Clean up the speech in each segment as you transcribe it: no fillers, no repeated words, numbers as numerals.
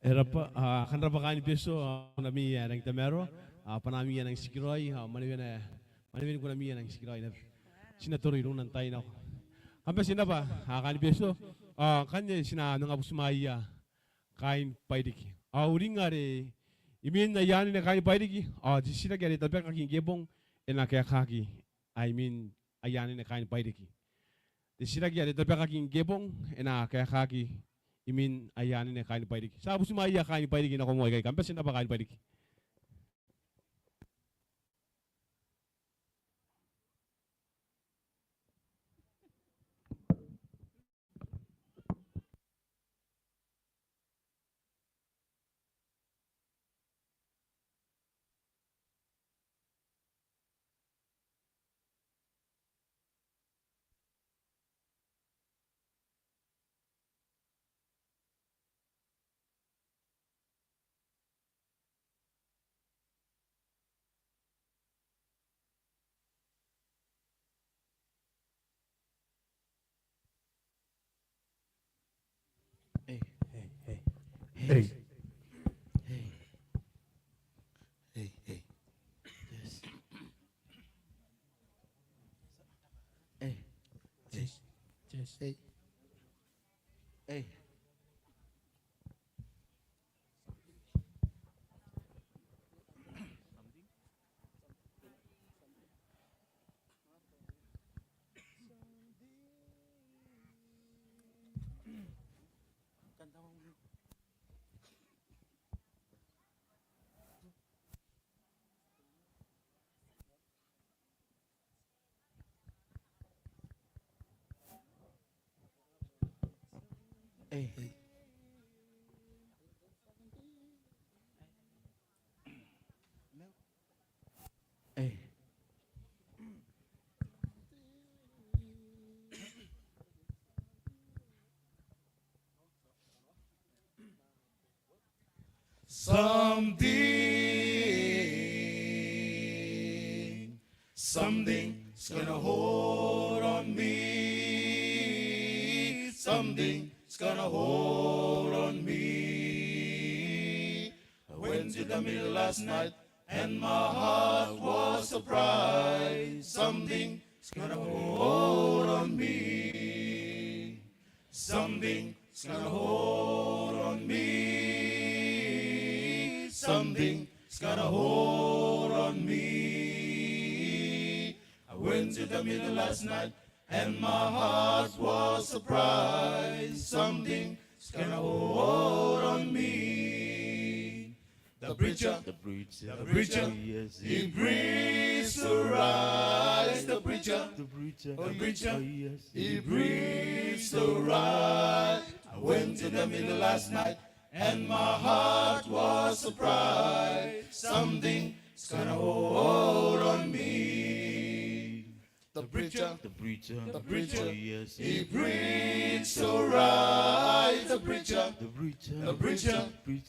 Era pa kan ra baka ni peso nami yang tamero panami yang sikiroy manawin ko nami yang sikiroy na sinaturi rung nantay na kampe sina ba kan ni peso kanya sina nang abusmaya kain paidiki uring are imin na yani na kain paidiki di sina gari tabe kaking gebong ena kaya kaki I mean ayani na kain paidiki di sina gari tabe kaking gebong ena kaya kaki imin ayani ne kain paidik. Sabu suma iya kain paidik na kumoy kay kampes na ba kain paidik. Hey, hey, hey, hey, hey, hey, yes, hey, yes, yes, hey, hey. Hey, hey. Hey. Something's gonna hold on me. Something's gonna hold on me. I went to the middle last night and my heart was surprised. Something's gonna hold on me. Something's gonna hold on me. Something's it's got a hold on me. I went to the middle last night, and my heart was surprised. Something's got a hold on me. The preacher, yes, he breathes to rise. The preacher, yes, he breathes to rise. I went to the middle last night, and my heart was surprised. Something's gonna hold on me. The preacher, yes, he breathes to rise. The preacher,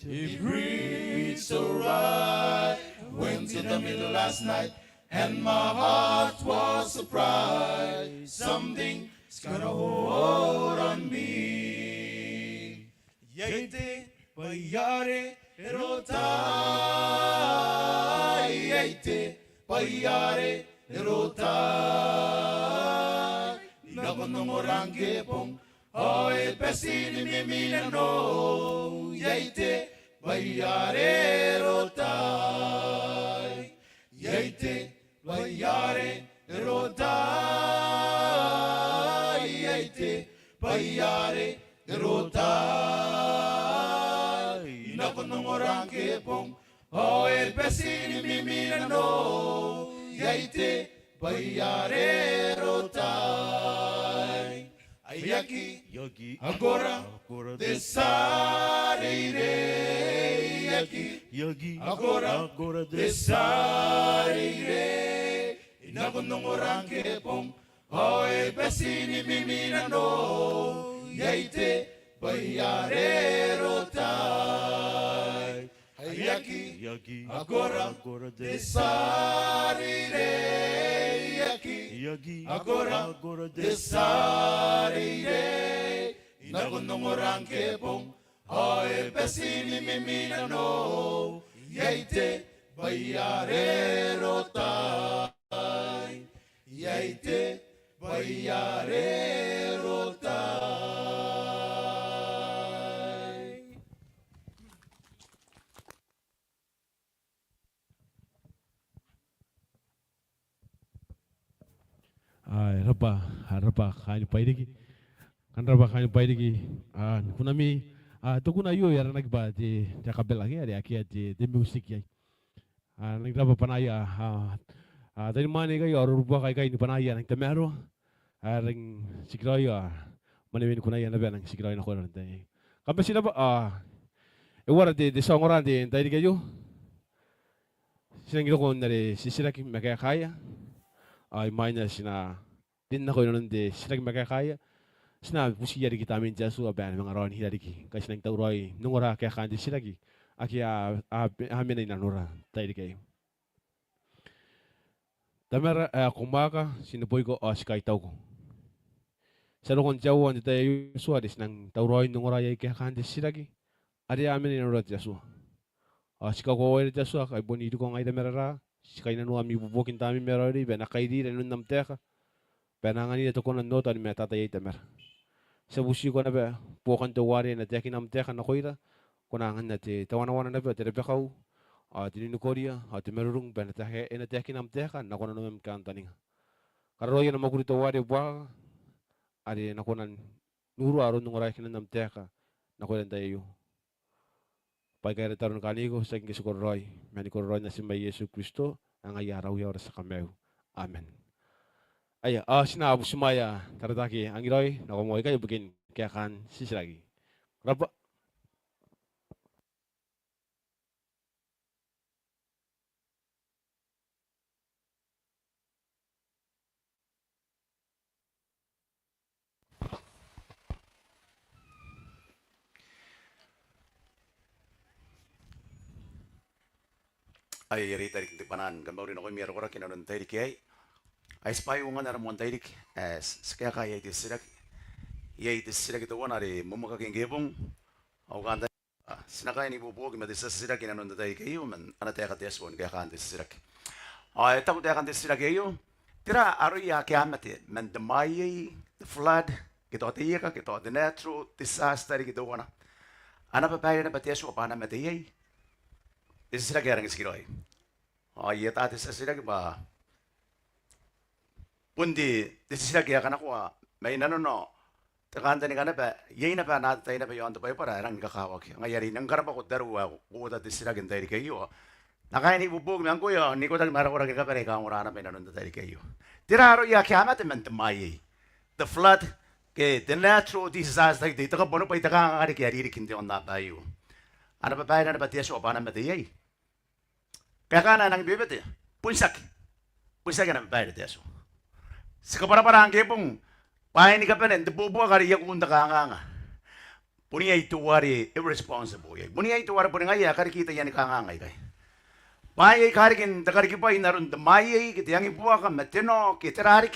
he breathes to rise. Went to the middle last night, and my heart was surprised. Something's gonna hold on me. Yaite bayare erotai. Yaite bayare erotai. Nakonongorange pong oe pesini mimina no. Yaite bayare erotai. Yaite bayare erotai. Yaite bayare erotai. Nakonongorange pong oe pesini mimina no. Yaite bayare erotai. Ayaki Yogi, agora desarire. Ayaki Yogi, agora desarire. Inakonongorange pong oe pesini mimina no. Yaite bayare erotai. Ayaki Yogi, agora desarire. Ayaki Yogi, agora desarire. Inakonongorange pong oe pesini mimina no. Yaite bayare erotai. Yaite bayare erotai. Ay, rapa kain paidiki. Kan rapa kain paidiki. Kunami tukuna yo ya nagba di kabel lagi ada aki di musik ya. Nang rapa panaya dari mana kai rupa kai ni panaya nang temero. Ring sikroyo manewin kunaya na nang sikroyo na ko nante. Kampe sila ba ewara de songoran de tadi kayo. Sinang gito ko nare sisiraki makakaya. Ay mainnya sina din na ko nante sisiraki makakaya. Sina pusi yari kita amin jasu aban mga ron hirari ki. Kasi nang tauroy nungora kaya kandi siraki. Aki amin na nura tadi kayo. Tamera kumaka sinapoy ko sikai tau ko. Sa lokon jawan di tayo suadis nang tauroy nungora yay kaya kandi siraki. Adi amin na nura jasu. Sika ko wala jasu kay boni ko ngai tamera. Sikai na nuami bubukin tami merari bena kaidi na nunam teka. Penangani ito ko na nota ni meta tayo tamera. Sa busi ko na ba bukan to wari na teki nam teka na koira. Kunangan na te tawana na ba te repekau. Tinukoria te merurung bena teke ena teki nam teka na kono nam kantaning. Karoy na magurito wari buwa. Adi na konan nuru aron nung oray kinam teka na konan tayo. Pagkaya taron kanigo sa kingi sukoroy. Mani koroy na si Mai Yesu Kristo ang ayaraw yaw sa kameo. Amen. Ay, sinabu sumaya tarataki ang iroy na kumoy kayo begin kaya kan sisiragi. Rapa. Ay rita rik panan kan bawrin ako miyaro kora kinanon tayo kay ay spy ungan na ramon tayo kaya kaya iti sirak iti sirak ito wana ri mumakaking gebong au kanta sinakay ni bubuog madisa sirak kinanon tayo kayo man anataya katesbon kaya kanta sirak ay tapo tayo kanta sirak kayo tira aroy ya kiamate man damayay the flood kito atiya ka kito the natural disaster kito wana ana papaya na bateso pa na matayay sila kaya ng sikiroi. Iya tati sa sila ba? Pundi sila kaya kana ko may nanono. Takanda ni kana ba? Yay na ba natin tayo na ba yung ando pa para rang kakawag. Ngayari nang karapa ko daruwa ko dati sila ganda kayo. Nakain ibubog ng kuya, ni ko dal marakurang ka pare ka ngurana pa nanon dati kayo. Tiraro ya kaya mate man Mai. The flood ke the natural disaster dito ka bono pa itaka ngari kaya riri kindi on na tayo. Ano pa tayo na ba tiya so pa na mate yay. Kaya kana nang bibete. Punsak na ba tayo tiya so. Sa para ang kepong pahay ni kapanen, debubuha kari yak unda kanganga. Punya itu wari irresponsible yay. Punya itu wari punya ya kari kita yan kanganga kay. Pahay kari kin dakari kipa inarun Mai kita yang ibuha ka mateno kita rarik.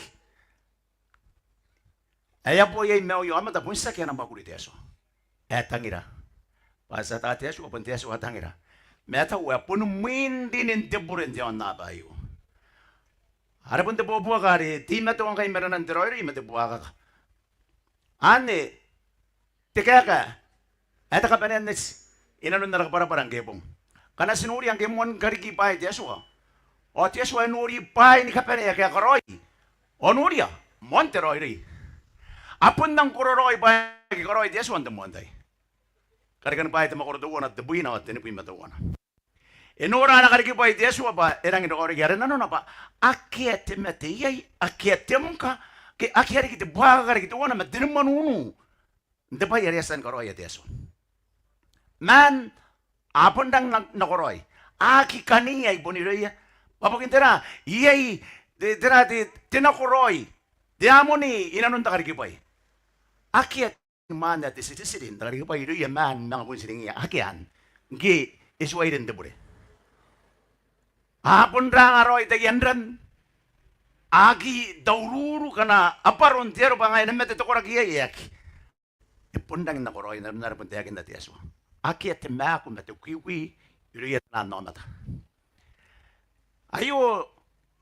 Aya po yay meo yo amata punsak yan ang bakuri tiya so. Tangira. Pasa ta tiya so pun tiya so tangira. Meta wa pun mwindi nin deburen tiya on na bayo. Harapun te buwa kari, di mato ang kayo meron ng teroy, mati buwa ka. Ane, Taeka, eta ka panenes, inanon na parang gebong. Kana sinuri ang gemon kari kipay tiyaswa. O tiyaswa nuri pay ni kapane kaya karoy. O nuri mon teroy ri. Apun ng kuroroy pay karoy tiyaswa ang demonday. Kari kan pay tamakordoon at debuina at tinipuy matuwan. Enora na kari kipa iti Yesu apa erang ito kori kare nano napa akyat mete yai akyat temka ke akyat kiti buha kari kiti wana mete manunu ndepa yari asan karo ayat Yesu man apon dang nakoroy aki kani yai boniro ya papakin tera yai tera tinakoroy di amoni inanon ta kari kipa akyat man na tisitisidin kari kipa ito ya man mga punsiling ya akyan ngi isway rin debure. Apun rang aroy te yandran agi daururu kana aparon tiero bangay na mete to koraki yak ipundang na koroy na pun te yakin dati aso aki at ma ku mete kiwi yuri na no mata ayo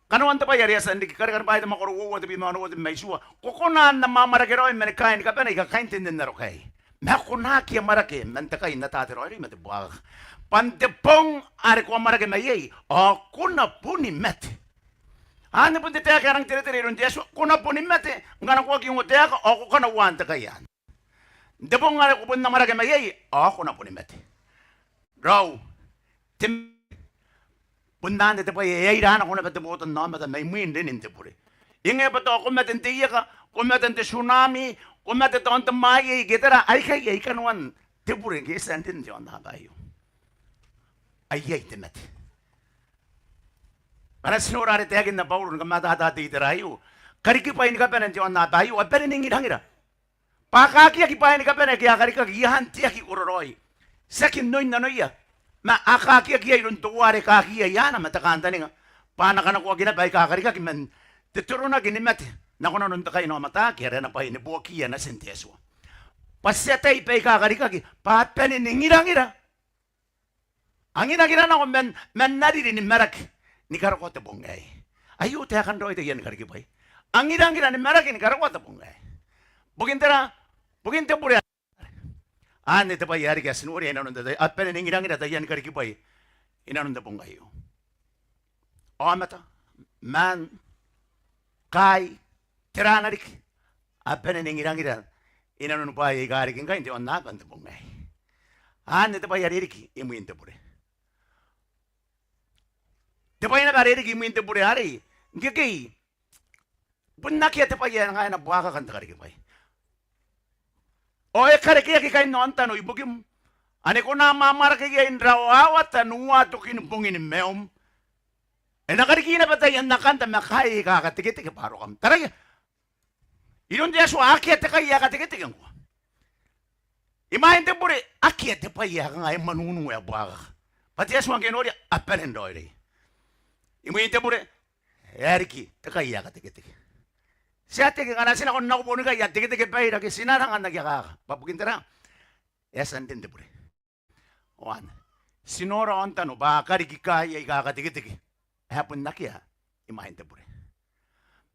kanuan ta pa yari asan di kar pa ita makoro wo te bi mano te mai suwa kokona na mamara keroy men kain ka pena ka kain tin na ro kai ma kuna ki marake men ta kai na ta te roy mete buag Pantepong ari ko marake mayay. Kuna puni mete. Ano pun te Taeka ang tiri-tiri ron Yesu. Kuna puni mete. Ngana ko yung Taeka ako kana wanta kayan. Depong ari ko pun na marake mayay. Kuna puni mete. Raw. Tim pundan te pa yay rana ko na pete botan na mata may muin din inte pure. Inge pa to ko mete tiya ka. Ko mete tsunami. Ko mete to Mai gitara ay kay kanwan. Te pure ke santin jon na bayo. Ayay temet. Para sinurari tagin na baurun ka matadati iterayo. Karikipain ka penen tiyon na tayo. At penen ningin hangira. Pakaki akipain ka penen kaya karika giyahan tiyak ikuroroy. Sakin noy na noya. Ma akaki akiyay ron tuwari kakiya yana matakanta nga. Paana ka na kuwa ginabay kakarika kiman. Tituro na ginimet. Naku na nun takay no mataki. Kaya na pa inibuakiya na sinteswa. Pasetay pay kakarika ki. Paat penen ningin hangira. Ang ginagina na ko men nariri ni merak ni karakote bongay. Ayo te akan roy te yan karikipay. Ang ginagina ni merak ni karakote bongay. Bugin te puri. Ane te pa yari ka sinuri inanon te at pene ni ginagina te yan karikipay. Inanon te bongay. O amata man kai tiranarik at pene ni ginagina inanon pa ikarikin ka hindi on napan te bongay. Ane te pa yari ki imuin te puri. Tepai na kariri ki minte pure hari. Ngiki. Punna kia tepai ya ngai na buaka kan takari kipai. O kare kia ki kai nonta no ibugim. Ane ko na mamar ki ya indrawa tanua to kinpungin meom. Nakari ki na patay ang nakanta makai ka katikiti ki paro kam. Taray. Ilon dia so akia tekai ya katikiti ko. Imahin te pure akia tepai ya ngai manunu ya buaka. Pati aswa kenori apelen doire. Imuin te pure, eriki, tekai ya katikiti. Siya tiki kana sina kon nakupuni ka ya tiki pa ira ki sinarang anak ya ka. Papukin tera. Yasan din te pure. Oan. Sinora on tano ba kari ki ka ya ikakatikiti. Hapun nakia imahin te pure.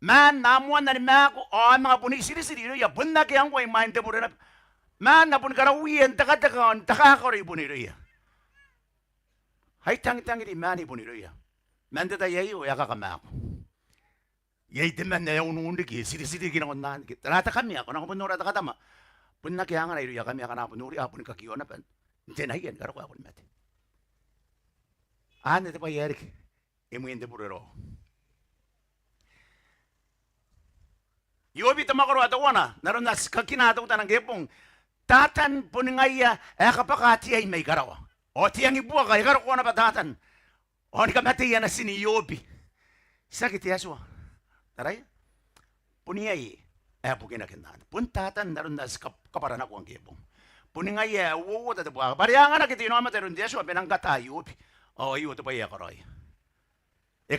Man namuan na ni mako o mga puni siri-siri ya pun nakia ko imahin te pure. Man napun karawiyan taka-taka on taka-kori puni ya. Hai tang di mani buniruya. Mende da yayi o yaka kama ako. Yayi temen na yung nundi ki siri ki na konan ki. Tanata kami ako na ko punura da katama. Punna kaya nga na iruya kami ako na punuri ako ni kakiyo na pan. Hindi na yan karo ko ako ni mati. Ane te pa yerik. Imu yende burero. Yobi tamakaro atawana. Naron na kakina ataw tanang gepong. Tatan puningaya kapakati ay may karawa. O tiyang ibuwa kay karo ko na patatan. O ni kamati yan na sini Yobi. Sakit yaswa. Taray. Puniyay. Pukin na kinaan. Puntatan naron na kaparan ako ang gepong. Puningaya uwo tatabuwa. Pariyangan na kitino amateron yaswa pinanggata Yobi. O iyo ito pa iya karoy.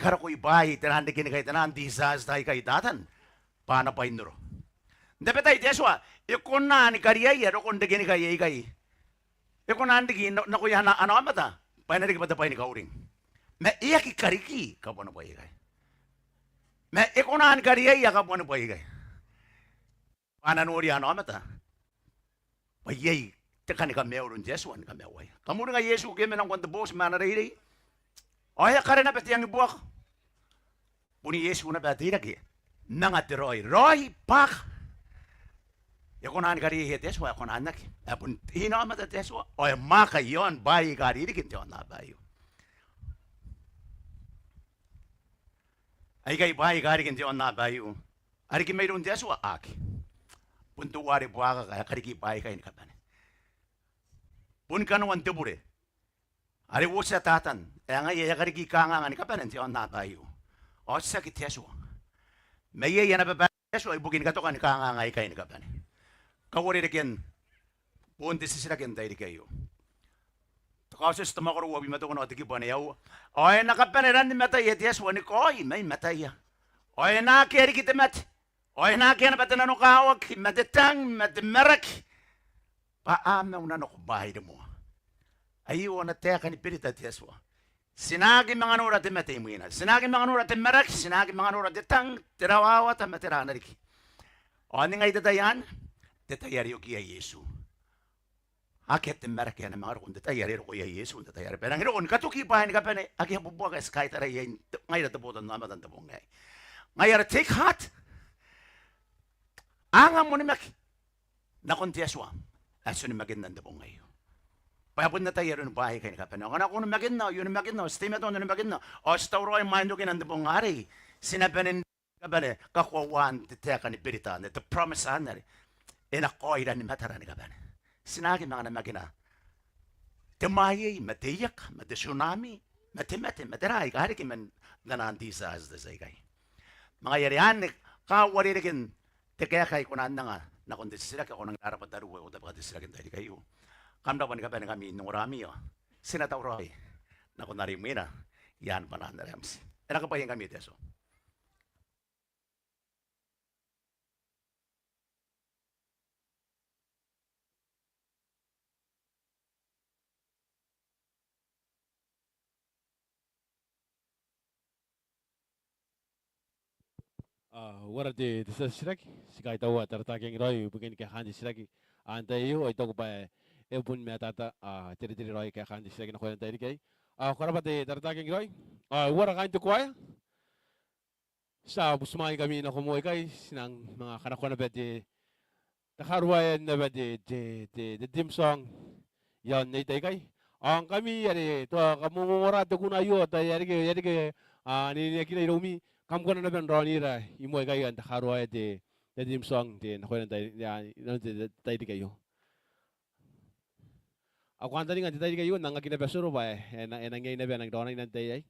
Karo ko ibay. Tinahandi kinikay tanan. Disas tayo kay tatan. Paano pa indro? Dapetay yaswa. Ikon na ni kariyay. Ero kung dagini kay ikay. Ikon na hindi na kuya na ano amata. Paano rin kapata pa ni kauring. Me iya ki kariki. Kapo na pa ikay. Me ikon na ni kariyay. Kapo na pa ikay. Paano nuri ano amata. Payay. Teka ni kameo rin yaswa ni kameo ay. Kamu nga Yesu keme ng kwanta boss manariri. Oya kare na pati ang ibuak. Puni Yesu na pati lagi. Nangat Roy. Roy pak. Yakon an kari het yaswa yakon anak. Apun hina mata yaswa. Oya maka yon bayi kari dikin yon na bayi. Ay kay bayi kari kin yon na bayi. Ari ki mayroon yaswa aki. Puntu wari buaka kaya kari ki bayi kay ni kapane. Pun kanuan tebure. Ari wosa tatan. Nga iya kari ki kanga ni kapanen ti on na bayo. O sakit yaswa. Maya yana ba yaswa ibukin ka to kan kanga kay ni kapanen. Kawari reken. Pun sisira ken dai kayo. Takasis tamakoro wabi mato kono tiki bane yaw. Oy nakapanen ran mata yet yaswa ni koy may mataya. Oy na keri kitemat. Oy na kena patana no kawak matetang matmerak. Paamaw na nakubahay mo. Ayaw na Taeka ni Pirita Teswa. Sinagi mga nura te mete mo ina. Sinagi mga nura te merak. Sinagi mga nura te tang. Tirawawa ta matirana riki. O ani ngay datayan. Datayari yung kiya Yesu. Akit te merak yan mga rukun. Datayari yung kiya Yesu. Datayari. Pero ang hirukun. Katukipahin ka pa ni. Aki hapubuwa ka skay taray yan. Ngay dataputan naman ang tabong ngay. Ngay take heart. Angam mo ni Mek. Nakon Teswa. Aso ni magin nanda po ngayon. Payapon na tayo rin bahay kayo kapano. Kung ako magin na, yun magin na. Estimate on na magin na. O stauro ay mando kinanda po ngari. Sinapanin kabale, kakuawan, titeka ni Biritan, ito promise anari. Inakoy na ni matara ni kabane. Sinagi mga na magina. Temayay, matiyak, mati-tsunami, mati-mati, matiray. Kahari kiman nananti sa asda sa ikay. Mga yarihan, kawari rin, tekaya kay kunan na nga. Na kung sila ako nang narapat na ruwa o dapat sila kintahin kayo. Kamdapan ka pa na kami nung rami o. Sinatawroy. Na kung narimina, yan pa na narams. E nakapahin kami teso. Wara de sa siraki. Sikai tawa tartaking roy bukin ka handi siraki. Anta iyo ito ko pa pun me tata tiri roy ka handi siraki na kuya tayo kay. Karapat de tartaking roy. Wara kain to kuya. Sa busmay kami na kumuhay kay sinang mga kanakwa na ba de nakaruwayan na ba de dim song. Yan na itay kay. Ang kami yari to kamumura to kuna yo ta yari ke ni kina iromi kam ko na ben roni ra imo kay an nakaruwayan de dim song de nakuha na tayo kayo. Ako ang tali nga tayo kayo nang kinabasuro ba nang ngay na ba nang donay ng tayo ay.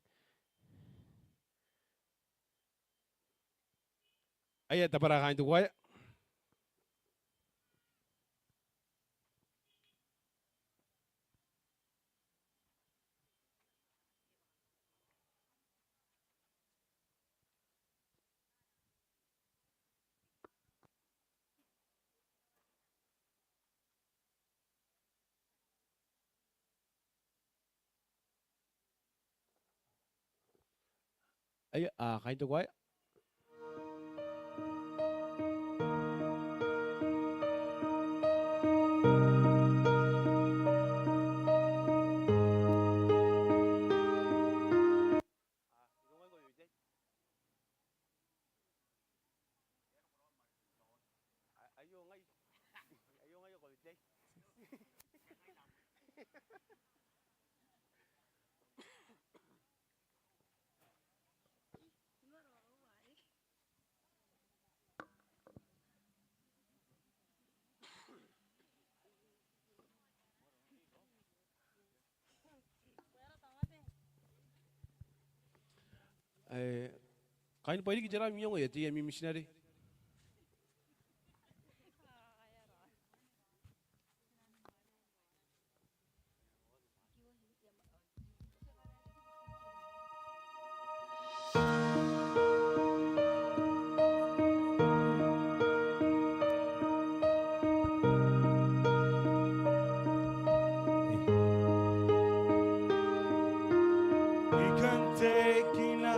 Ay, tapara kain to kuya. Ay, kain to kuya. Kain pwede kijara miyong ya ti mi missionary. Ikan tekina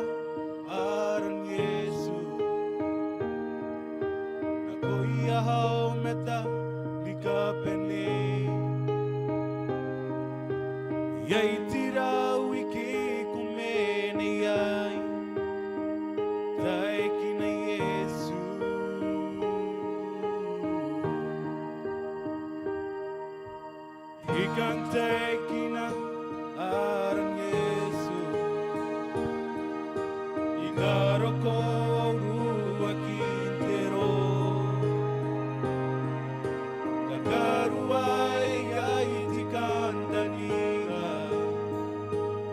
aran Yesu Nakoia hau meta likapene Yai tira wiki kumene yai Taekina Yesu Ikan tekina aran Yesu Igaroko rua quintero Kakaruai ai ti kandaniga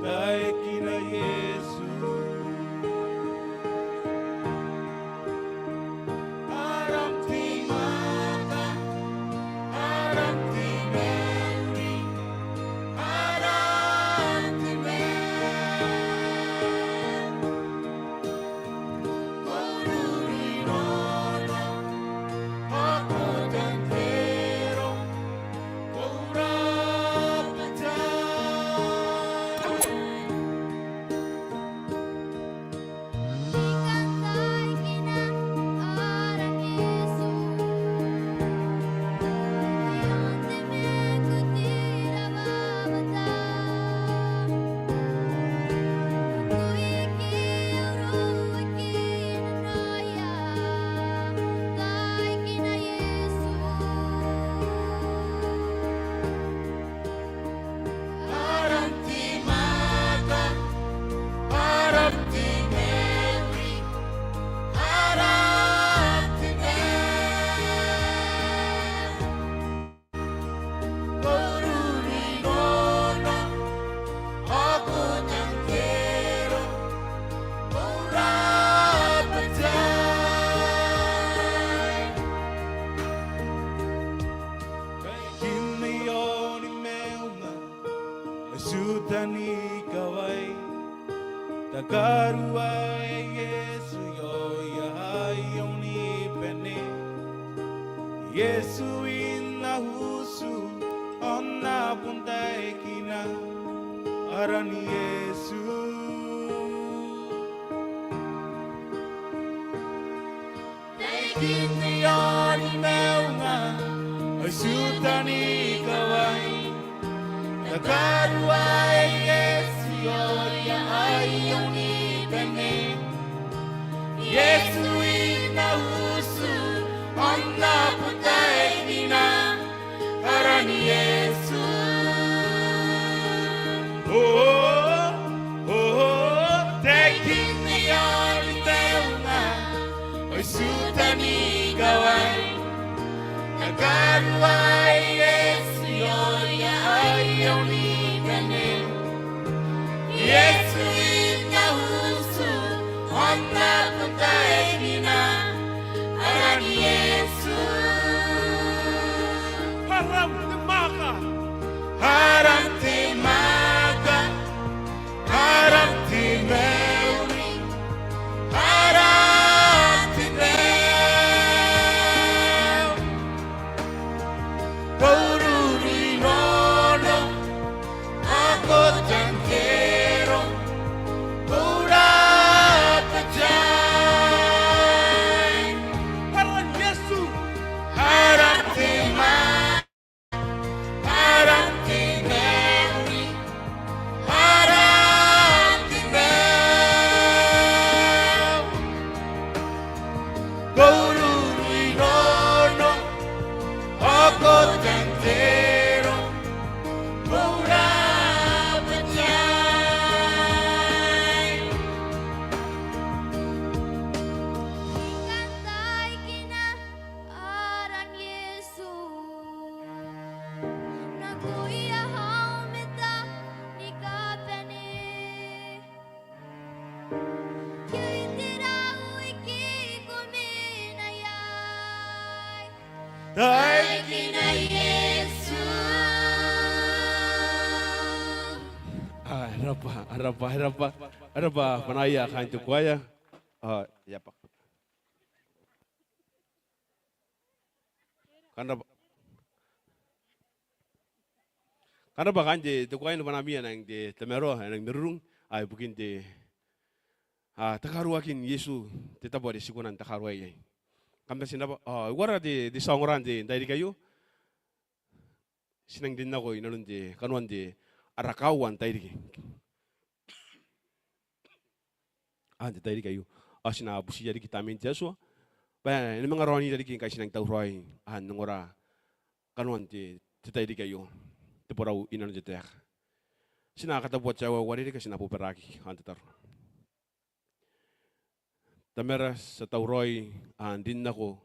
Taekina Yesu Aram ti mata Aram ti meuri Aram ti Sutani kawai Takaruai Yesu yo yoni pene Yesu inna husu onna puntai kina arani Yesu Kini yoni meunga Sutani kawai Takaruai Yesu yoria ayoni pene Yesu ina husu onna putai nina arani Yesu Taking me on teuna Sutani gawai Takaruai Yesu yoria ayoni pene Yesu ina husu onna putai nina arani Yesu Haram temaka Haram temaka Haram temeuri Haram temeu Poruri nono Ako tangkero Borau pecah Haram Yesu Haram temaka Haram temeu Dai kina Yesu. Arapa, panaya kain tu kuaya. Ya pak. Karena bahkan di tu kuaya panami yang di temero yang merung, ay bukin di takaruakin Yesu tetap boleh sikunan takaruai. Kami sinapa, wara di songoran di dari kayu, sinang din ako inalun di kanuan di arakawan dari. Di dari kayu, asina busi jadi kita minta so, ini mengarani dari kita sinang tahu roy, nongora kanuan di dari kayu, di Borau inalun di Taeka. Sina kata buat Jawa wari di sina puperaki, tar. Tamera sa tahu roy, din ako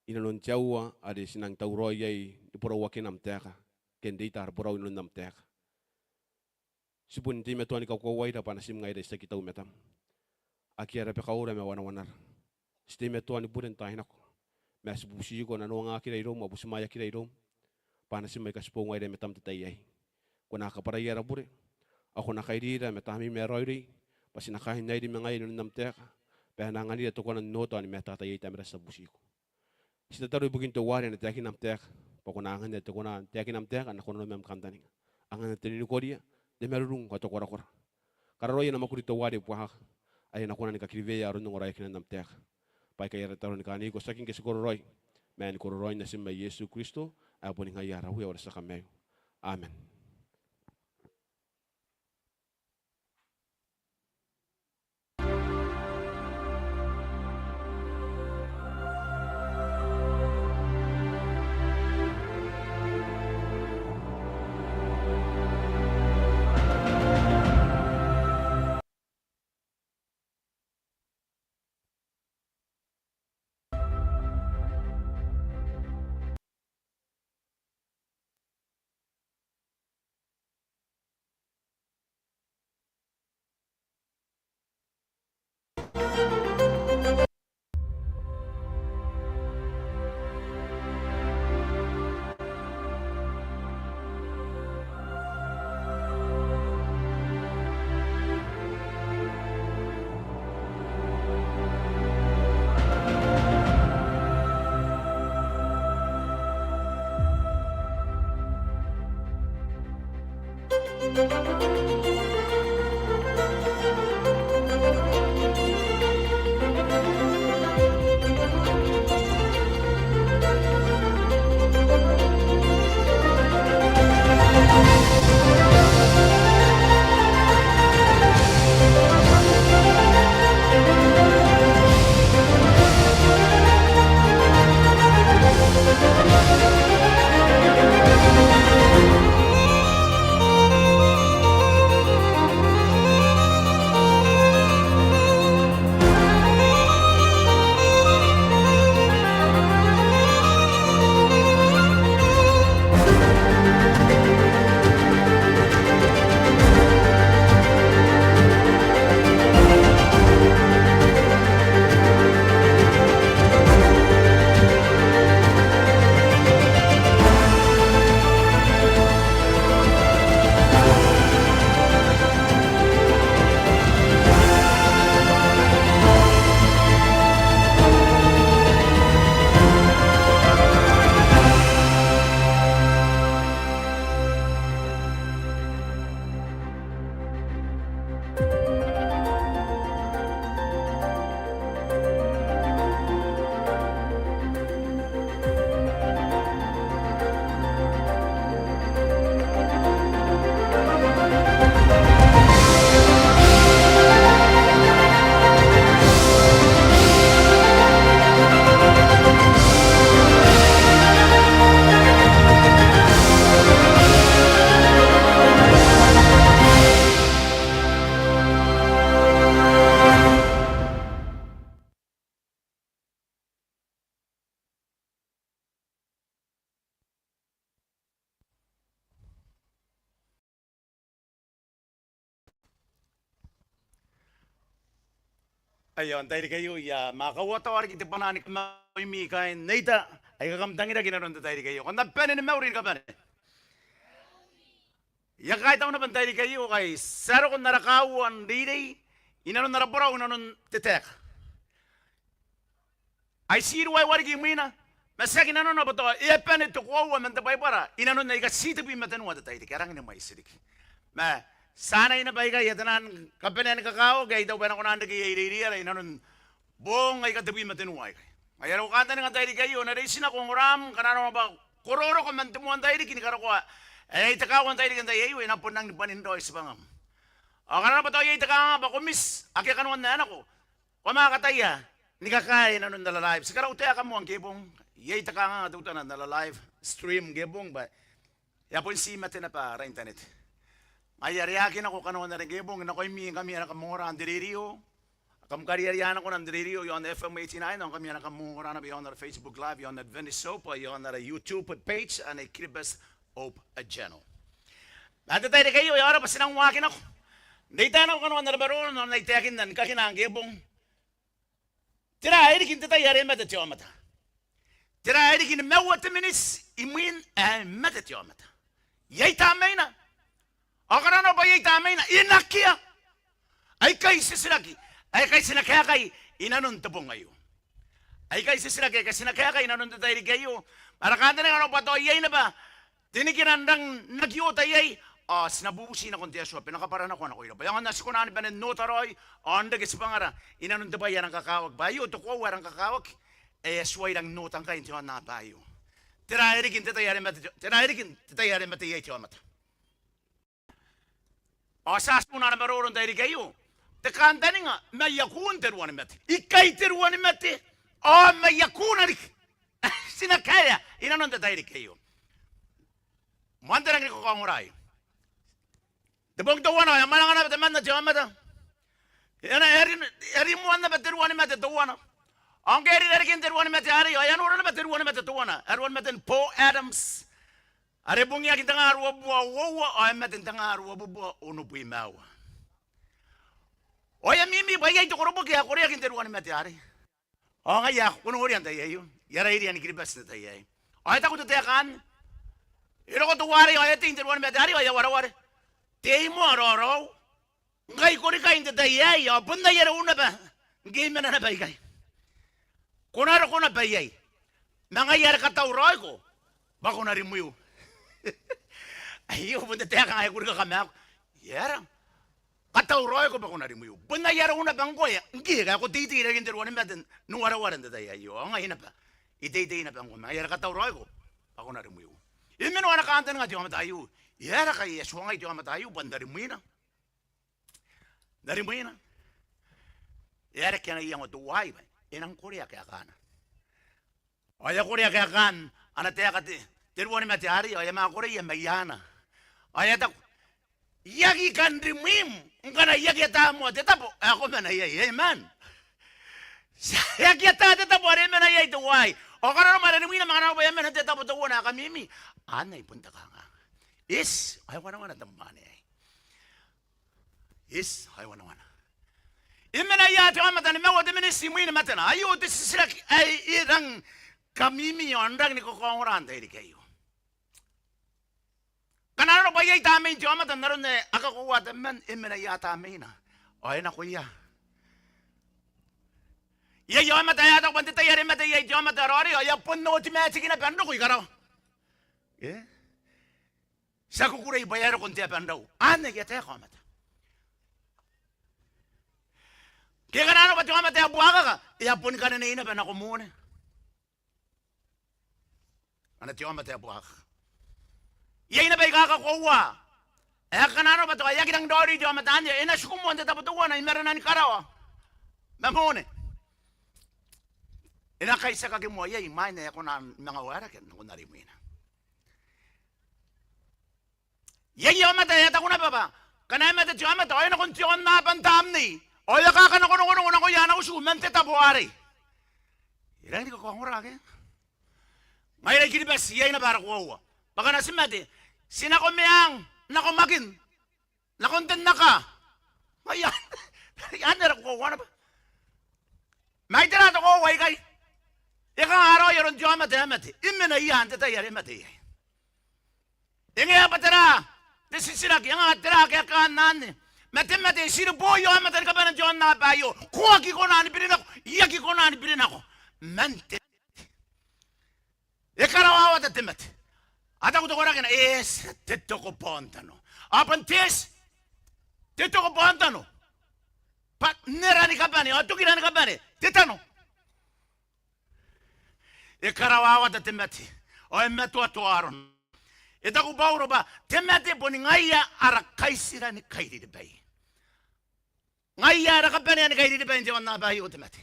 inalun Jawa ada sinang tahu roy ay di Borau wakin am Taeka, kendi tar Borau inalun am Taeka. Sipun ti metuan ikaw kawai da panasim ngai da kita umetam. Aki ara pe kaura me wana-wanar. Sti metuan iburen tahin ako. Mas busi ko na nuanga kira irom, abusi maya kira irom. Panasim mai kaspo ngai da metam tatayai. Ko na kapara yara bure. Ako na kairira metami meroiri. Pasi na kahin nai di mengai nam teka. Pe na ngani to ko na noto ani meta tatayai tamira sa busi ko. Sita taru bugin to wari na teki nam teka. Pako na ngani to ko na teki nam teka na ko no mem kantani. Angan tini ko dia. De merung kato kora. Kararo yana makurito wadi puah. Ay nakuna ni kakrive ya runung orai kinan namtek. Pai kaya retaro ni kani ko saking kesikoro roy. Men koro roy na simba Yesu Kristo. Ay po ni ngaya rahu ya orasa kamayo. Amen. Ayun, tayo kayo ya makawata wari kita pananik maimi kain neita ay kakamtangira kinaron tayo kayo. Kung napanin na maurin ka ba? Ya kahit ako napantay kayo kay saro kung narakawan didi, inanon naraburaw, inanon Taeka. Ay siruay warigi mo na. Masaki inanon na ba ito? Iapan ito kuwa man tabay para. Inanon na ikasita po yung matanwa tayo. Karang na may sidik. Ma, sana ina ba ikay yatanan kapanan kakao kay daw ba na kunanda kay iriya inanon bong ay katabi matanwa ikay. Mayroon kanta nga tayo kayo na rin sinakong ram kanano ba kororo ko man tumuan tayo kinikaro ko. Eh itakawan tayo kan tayo na po nang panindoy sa bangam. O kanano ba tayo itaka ba kumis aki kanuan na anak ko. Kumakataya ni kakay nanon na live. Sigara utaya ka mo ang kibong. Yay itaka nga tuta na live stream gibong ba. Ya po si mate na pa ra internet. Mayariakin ako kanuan na rin gibong na koy mi kami anak mo ra andiririo. Kam kariyariyan ako ng Diririo, yon na FM 89, ang kami nakamura na yon na Facebook Live, yon na Adventist Soap, yon na YouTube page, and a Kiribas Hope Channel. Nandito tayo kayo, yon na sinangwakin ako. Hindi tayo ako na nabaroon, na naitakin na, kakinanggibong. Tira, ay dikin tayo yari matatiyomata. Tira, ay dikin mewat minis, imuin, matatiyomata. Yay tamay na. Ako na ba yay tamay na? Inakia. Ay kay sisilaki. Ay kay sinakaya kay inanon tabong ngayon. Ay kay sinakaya kay sinakaya kay inanon tayo kayo. Para kanta na ano pa to, yay na ba? Tinikinandang nagyota yay. Sinabubusin na konti aswa, pinakaparan ako na ko ilo. Bayangan na si kunahan ba ng notaroy, onda gis pangara, inanon ba yan ang kakawag. Bayo, tukwa warang kakawag. Asway lang notang kayo, tiyo na bayo. Tirairikin titayarin matiyay tiyo mata. Sas mo na maroon tayo kayo. Tekanta ni nga, Mai Akuun Ruanimate. Ikay Ruanimate. Mai Akuun arik. Sinakaya. Inanon tayo kayo. Manda lang ko kanguray. Debong tawa na, yung manang na man na tiyan mata. Eri mo na ba Ruanimate tawa na. Ang keri erikin Ruanimate ari, ayan ura na ba Ruanimate tawa na. Ruanimate Po Adams. Are bungi kita nga arwa buwa wawa, ay matin tanga arwa buwa uno pui mawa. Oya mimi bayay to korobo kaya Korea kinteru Ruanimate ari. O nga ya kuno orian tayo. Yara iri ani kiribas na tayo. Ay ta ko tayakan. Iro ko tuwari ay tinteru Ruanimate ari ay waraware. Tei mo aroro. Ngai kori ka inte tayo. Ya bunda yara una ba. Game na na bayay. Kunaro ko na bayay. Mga yara katawroy ko. Bako na rin mo yun. Ayo, bunda tayo kang ayaw ka kami ako. Yara. Katawroy ko ba kung narimuyo? Bunda yara una bang ko ya? Hindi ka ako titira yung Ruanimate nung warawaran na tayo. Ayo, ang ngayon na pa. Itay-tay na pa ko. Mga yara katawroy ko. Ako narimuyo. Yung minuwa nakanta nga tiyo matayo. Yara kay Yeswa nga tiyo matayo. Banda rimuyo na. Narimuyo na. Yara kaya nga iyang matuway ba? Inang Korea kaya ka na. Oya Korea kaya kan. Ana tayo ka Ruanimate hari. Oya mga Korea mayana. Oya tak. Yagi kan rimim. Ngana yagi atamo. Tetapo. Ako man ayay. Man. Yagi atamo. Are man ayay tuway. O kana naman rimim na mga nabayan man. Tetapo tuwa na kamimi. Anay punta ka nga. Is. Ay wana wana tamani ay. Is. Ay wana wana. Imen ayat yung matan. Mewa de minisimu ina matan. Ayo tisirak ay irang kamimi yon. Rang ni kukonguran tayo di kayo. Kanano ba yay tamin tiyo matan naroon na akakuwa taman imenaya tamin na. Oy na kuya. Yay yo matan yatak banti tayo rin matan yay tiyo matan rori. Oy pun no timetsik na pando kuy karaw. Eh? Sa kukuray bayaro kung tiya pandaw. Ano yate ko matan. Kaya kanano ba tiyo matan buwaka ka? Iyapun ka na ina pa na kumuna. Ano tiyo matan buwaka? Yay na ba ikakakuha? Kanano ba ito? Yagi ng dori diyo matan niya. Nasukumuan na taputuwa na meron na ni karawa. Mamune. Inakaisa kagimuwa. Yay, may na ako na mga warakin. Ako na rin mo yun. Yay, yung matay. At ako na ba ba? Kanay matay diyo matay. Ay, nakuntiyon mapantam ni. O, yakakan ako nung ko yan ako suman. Tetabuari. Ilang hindi ko kuha ngurake. Ngayon ay kinibas. Yay na para kuha. Baka nasimati. Sinakomeyang, nakomagin, nakonten na ka. Ayan, yan na ko, ano ba? May tinato ko, way kay. Ikang araw, meron Jomate Amati. Imena yan tatayari mati. Inge patera. This is Siraki, ang atira kaya kanan. Mate, sino po yung amatan ka ba ng John na bayo? Kuwagi ko na anipirin ako. Iyagi ko na anipirin ako. Mente. Ikarawawa ta timet. At ako ko na tito ko pontano. Apantes, tito ko pontano. Pat nerani ka ba ni? O tukirani ka ba ni? Titano. Ikarawawa ta timet. O emeto ato aron. Ita ko bauro ba, temate po ni ngaya ara kaisira ni kairi de bay. Ngaya ara kapanya ni kairi de bay, hindi na bayo temate.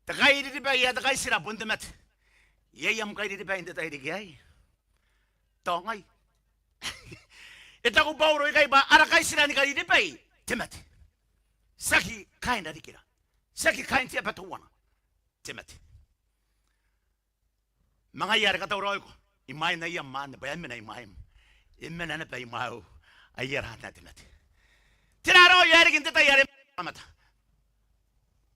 Ta kairi de bay, ta kaisira po temate. Yayam kairi de bay, hindi tayo di gay. Tongay. Ita ko bauro ikay ba, ara kaisira ni kairi de bay, temate. Saki kain na di kira. Saki kain siya patuwana. Temate. Mga yari katawroy ko, imay na yaman na bayan na imayam. Imen na pa imaw, ay yarahan natin natin. Tinaro, yari kinti tayo yari mata.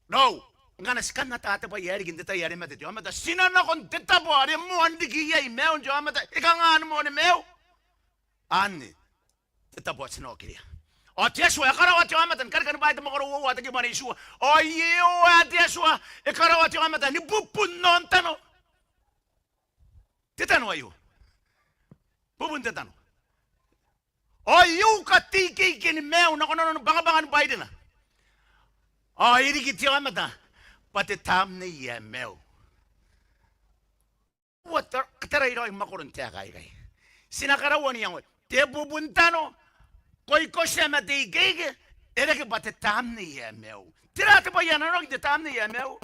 No, nga naskan na tate pa yari kinti tayo yari mata. Diyo mata, sinana kong tita po, ari mo ang digiya imew, diyo mata, ika nga ano mo ni mew. Ani, tita po at sinokiriya. O tiyeswa, ikarawa tiyo mata, karkan ba ito makaruwa, at ikimani isuwa. O iyo, tiyeswa, ikarawa tiyo mata, ni pupunon tano. Titano ayo. Bubun titano. Ayo katiki kini meu na kono no bangabangan Biden na. Ay iri kiti amata. Pati tam ni ya meu. What katara iro makoron Taeka kay. Sinakarawan yang te bubun tano. Koi ko siya mati gege. Ere ke pati tam ni ya meu. Tira te pa yan no te tam ni ya meu.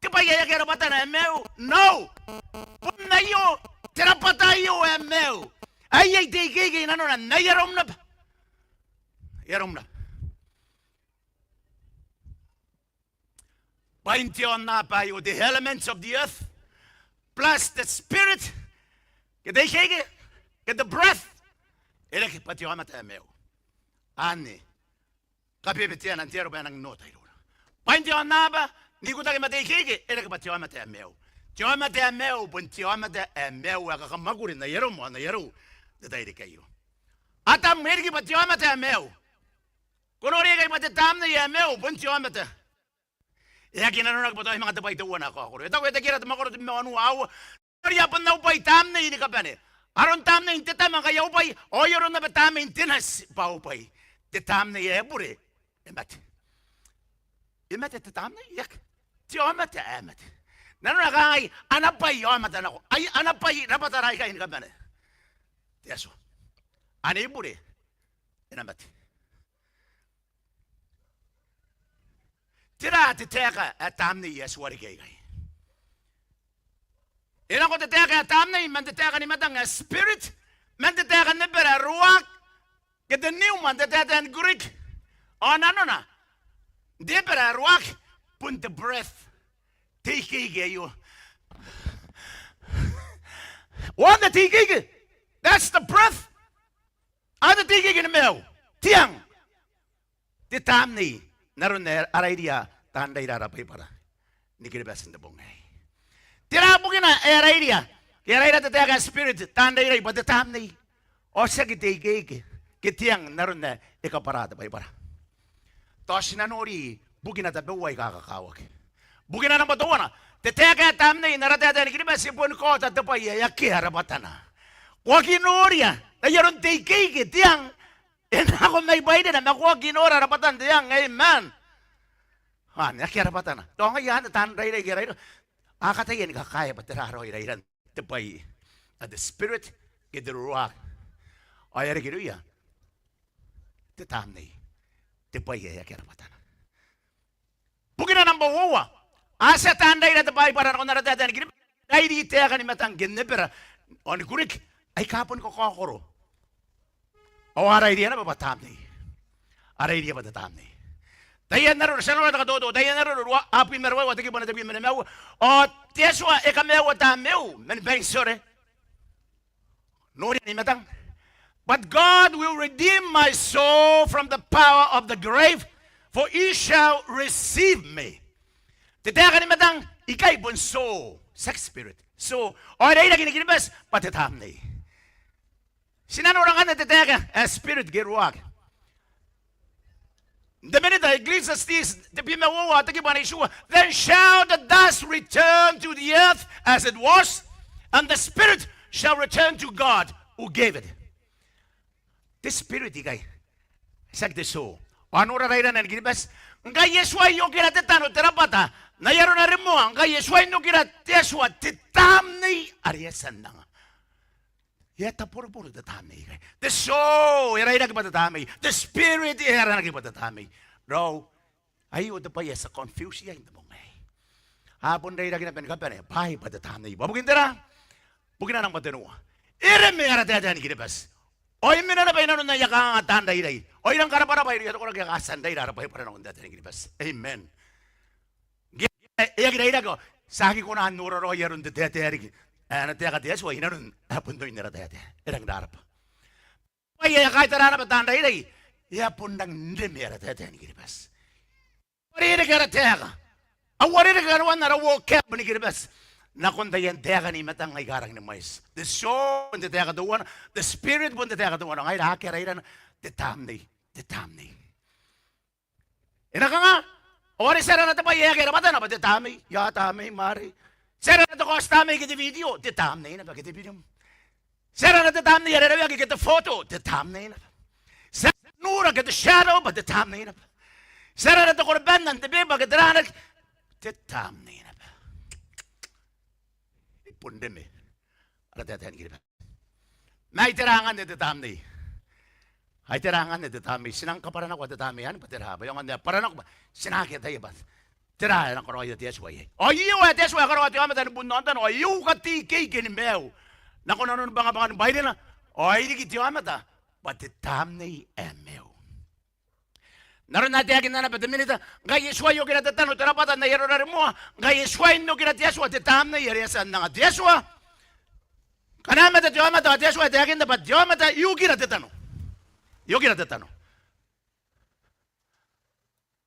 Tiba ya kera batana meu. No. Punayo. Tira patayo meu. Ay te gege na no na yarom na. Yarom na. Paintyon na payo the elements of the earth plus the spirit. Get the gege. Get the breath. Ere ke patyo amata meu. Ani. Kapibetian antero ba nang nota iro. Paintyon na ba? Ni ko tayo matay ere ka patyo amata meu. Tyo amata meu, bun tyo amata meu aga kamagurin na yero mo na yero. Datay di kayo. Atam mergi patyo amata meu. Kuno ri kay patatam na ya meu, bun tyo amata. Ya kinano nagpatay mga tabay tuwan ako. Ito ko kira makoro mo anu aw. Ariya pan na upay tam na ini ka bane. Aron tam na inte tam kaya upay. O yoro na batam intinas pa upay. Tetam na ya bure. Emat tetam na yak. Tyo amata amat. Nano nakangay, anapay yo amatan ako. Ay, anapay, napataray ka ka ba na? Tiyaso. Ano yung buri? Inamat. Tira, titeka, at tam ni yes, wari kay kay. Ilan ko titeka, at tam na man titeka ni matang spirit, man titeka ni pera ruak, get the new man titeka and Greek. O, nano na? Di pera ruak, put the breath. Tikige you. What the tikige? That's the breath. Ada tikige ni mel. Tiang. Di tamni. Naroon na araidia tanda irarapay para. Nikiribasin na bongay. Tirabugin na araidia. Kaya raida tataga spirit tanda iray but the tamni. O siya kitikige. Kitiang naroon na ikaparada pay para. Tos nanori bugin na tabuay kakakawag. Bugin na ng batuwa na. Teteka tam na inaratata ni kiniba sipon ko tatapay yaki harapatan na. Wakinorya. Nayaron tikiki tiyang. Ako may bayda na makuha ginora harapatan tiyang. Amen. Yaki harapatan na. Doon nga yan. Tanray na ikiray. Akatayin kakaya pa tiraro irairan. Tapay. The spirit get the rock. Ayari kinuya. Tetam na. Tapay yaki harapatan na. Bugin na ng bawawa. Asa tanday na tapay para ako naratatan. Ay di Taeka ni matang ginipera. O ni kurik. Ay kapon ko kakoro. O aray diya na papatam ni. Aray diya patatam ni. Dayan na rin. Saan na nakatoto? Dayan na rin. Apin marwa. Watagi pa na tabi manamew. O tiyeswa. Ekamew atamew. Manibay sore. Nori ni matang. But God will redeem my soul from the power of the grave. For he shall receive me. Titeka ni matang ikay bunso sex spirit. So, oray na kinikilibas patitam ni. Sinanurangan na titeka spirit geruag. The minute the Ecclesiastes, the Pimawa, the Kibanishua, then shall the dust return to the earth as it was, and the spirit shall return to God who gave it. This spirit, ikay, sag de so. Ano rarayran na nagilibas? Nga Yesua yung kinatetano terapata, na yaro na rin mo, nga Yesua yung kinateswa, titamni, ariyasan na nga. Yata puro-puro tatami. The soul, iray na kipatatami. The spirit, iray na kipatatami. Bro, ayo, ito pa yes, confuse yan mo ngay. Hapon na iray na kinapin, pahay patatami. Babugin tira, bugin na ng patanuwa. Iray may aratatan ni kinabas. Oy, mina na ba yun na yakang atanda iray? Oy, lang karapara ba yun? Ito ko lang yakasanda iray, para na kung datan ni kinabas. Amen. Iya iray na ko, sagi ko na nuraro yaron de teterik. Ano tiyak at yes, wala nun pundoy nila tayo. Irang darap. Ay, kahit na patanda ilay, yapundang ndemera tayo ni kiribas. Wari na kara tiyak. Ang wari na karawan na rawo kep ni kiribas. Nakundayan tiyak ni matang ay garang ni mais. The soul the tiyak doon, the spirit pun the tiyak doon. Ang ay hakiran detamni. Ina ka nga. Wari sara na tayo yakira mata na ba detami? Ya tami mari. Sera na to kostame kiti video, titam na ina pa kiti video. Sera na titam na yara na kiti photo, titam na ina pa. Sera nura kiti shadow, pa titam na ina pa. Sera na to korban ng tibi, pa kiti ranak, titam na ina pa. Ipundin eh. Ala tatahan kiti pa. May tirangan na titam na eh. Ay tirangan na titam na eh. Sinang kaparan ako titam na yan, patiraba. Yung anda, paran ako ba? Sinakit tayo ba? Tira na karo ya tiaswa ye. Oyu ya tiaswa karo ati amata ni bunontan oyu kati keke ni meu. Na kono non banga banga baile na. Oyu di kiti amata. Pati tamne emeu. Naron na tiakin na pati minita. Nga Yesua yo kina tatano terapata na yero na mo. Nga Yesua no kina tiaswa ti tamne yeri sa nga tiaswa. Kanama ta tiamata tiaswa tiakin na pati tiamata yu kina tatano. Yu kina tatano.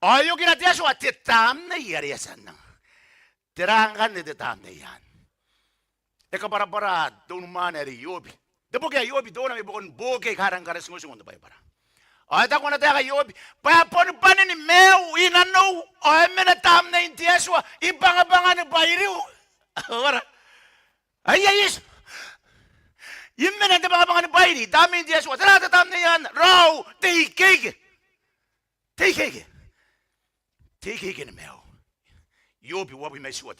Ayo kina tiaswa titam na yariyasan nang. Tirangan ni titam na yan. Eka para doon man eri yobi. Depo kaya yobi doon na may bukon bukay karang karas ngusung untuk para. Ay tako na tayo yobi. Payapon panin ni meu inano. Ay minatam na yung tiaswa. Ibang-abangan na bayriw. Para. Ay ayis. Yung minatibang-abangan na bayri. Dami yung tiaswa. Tara tatam na yan. Raw. Tikig. Take in the mail. You'll be what we may sort.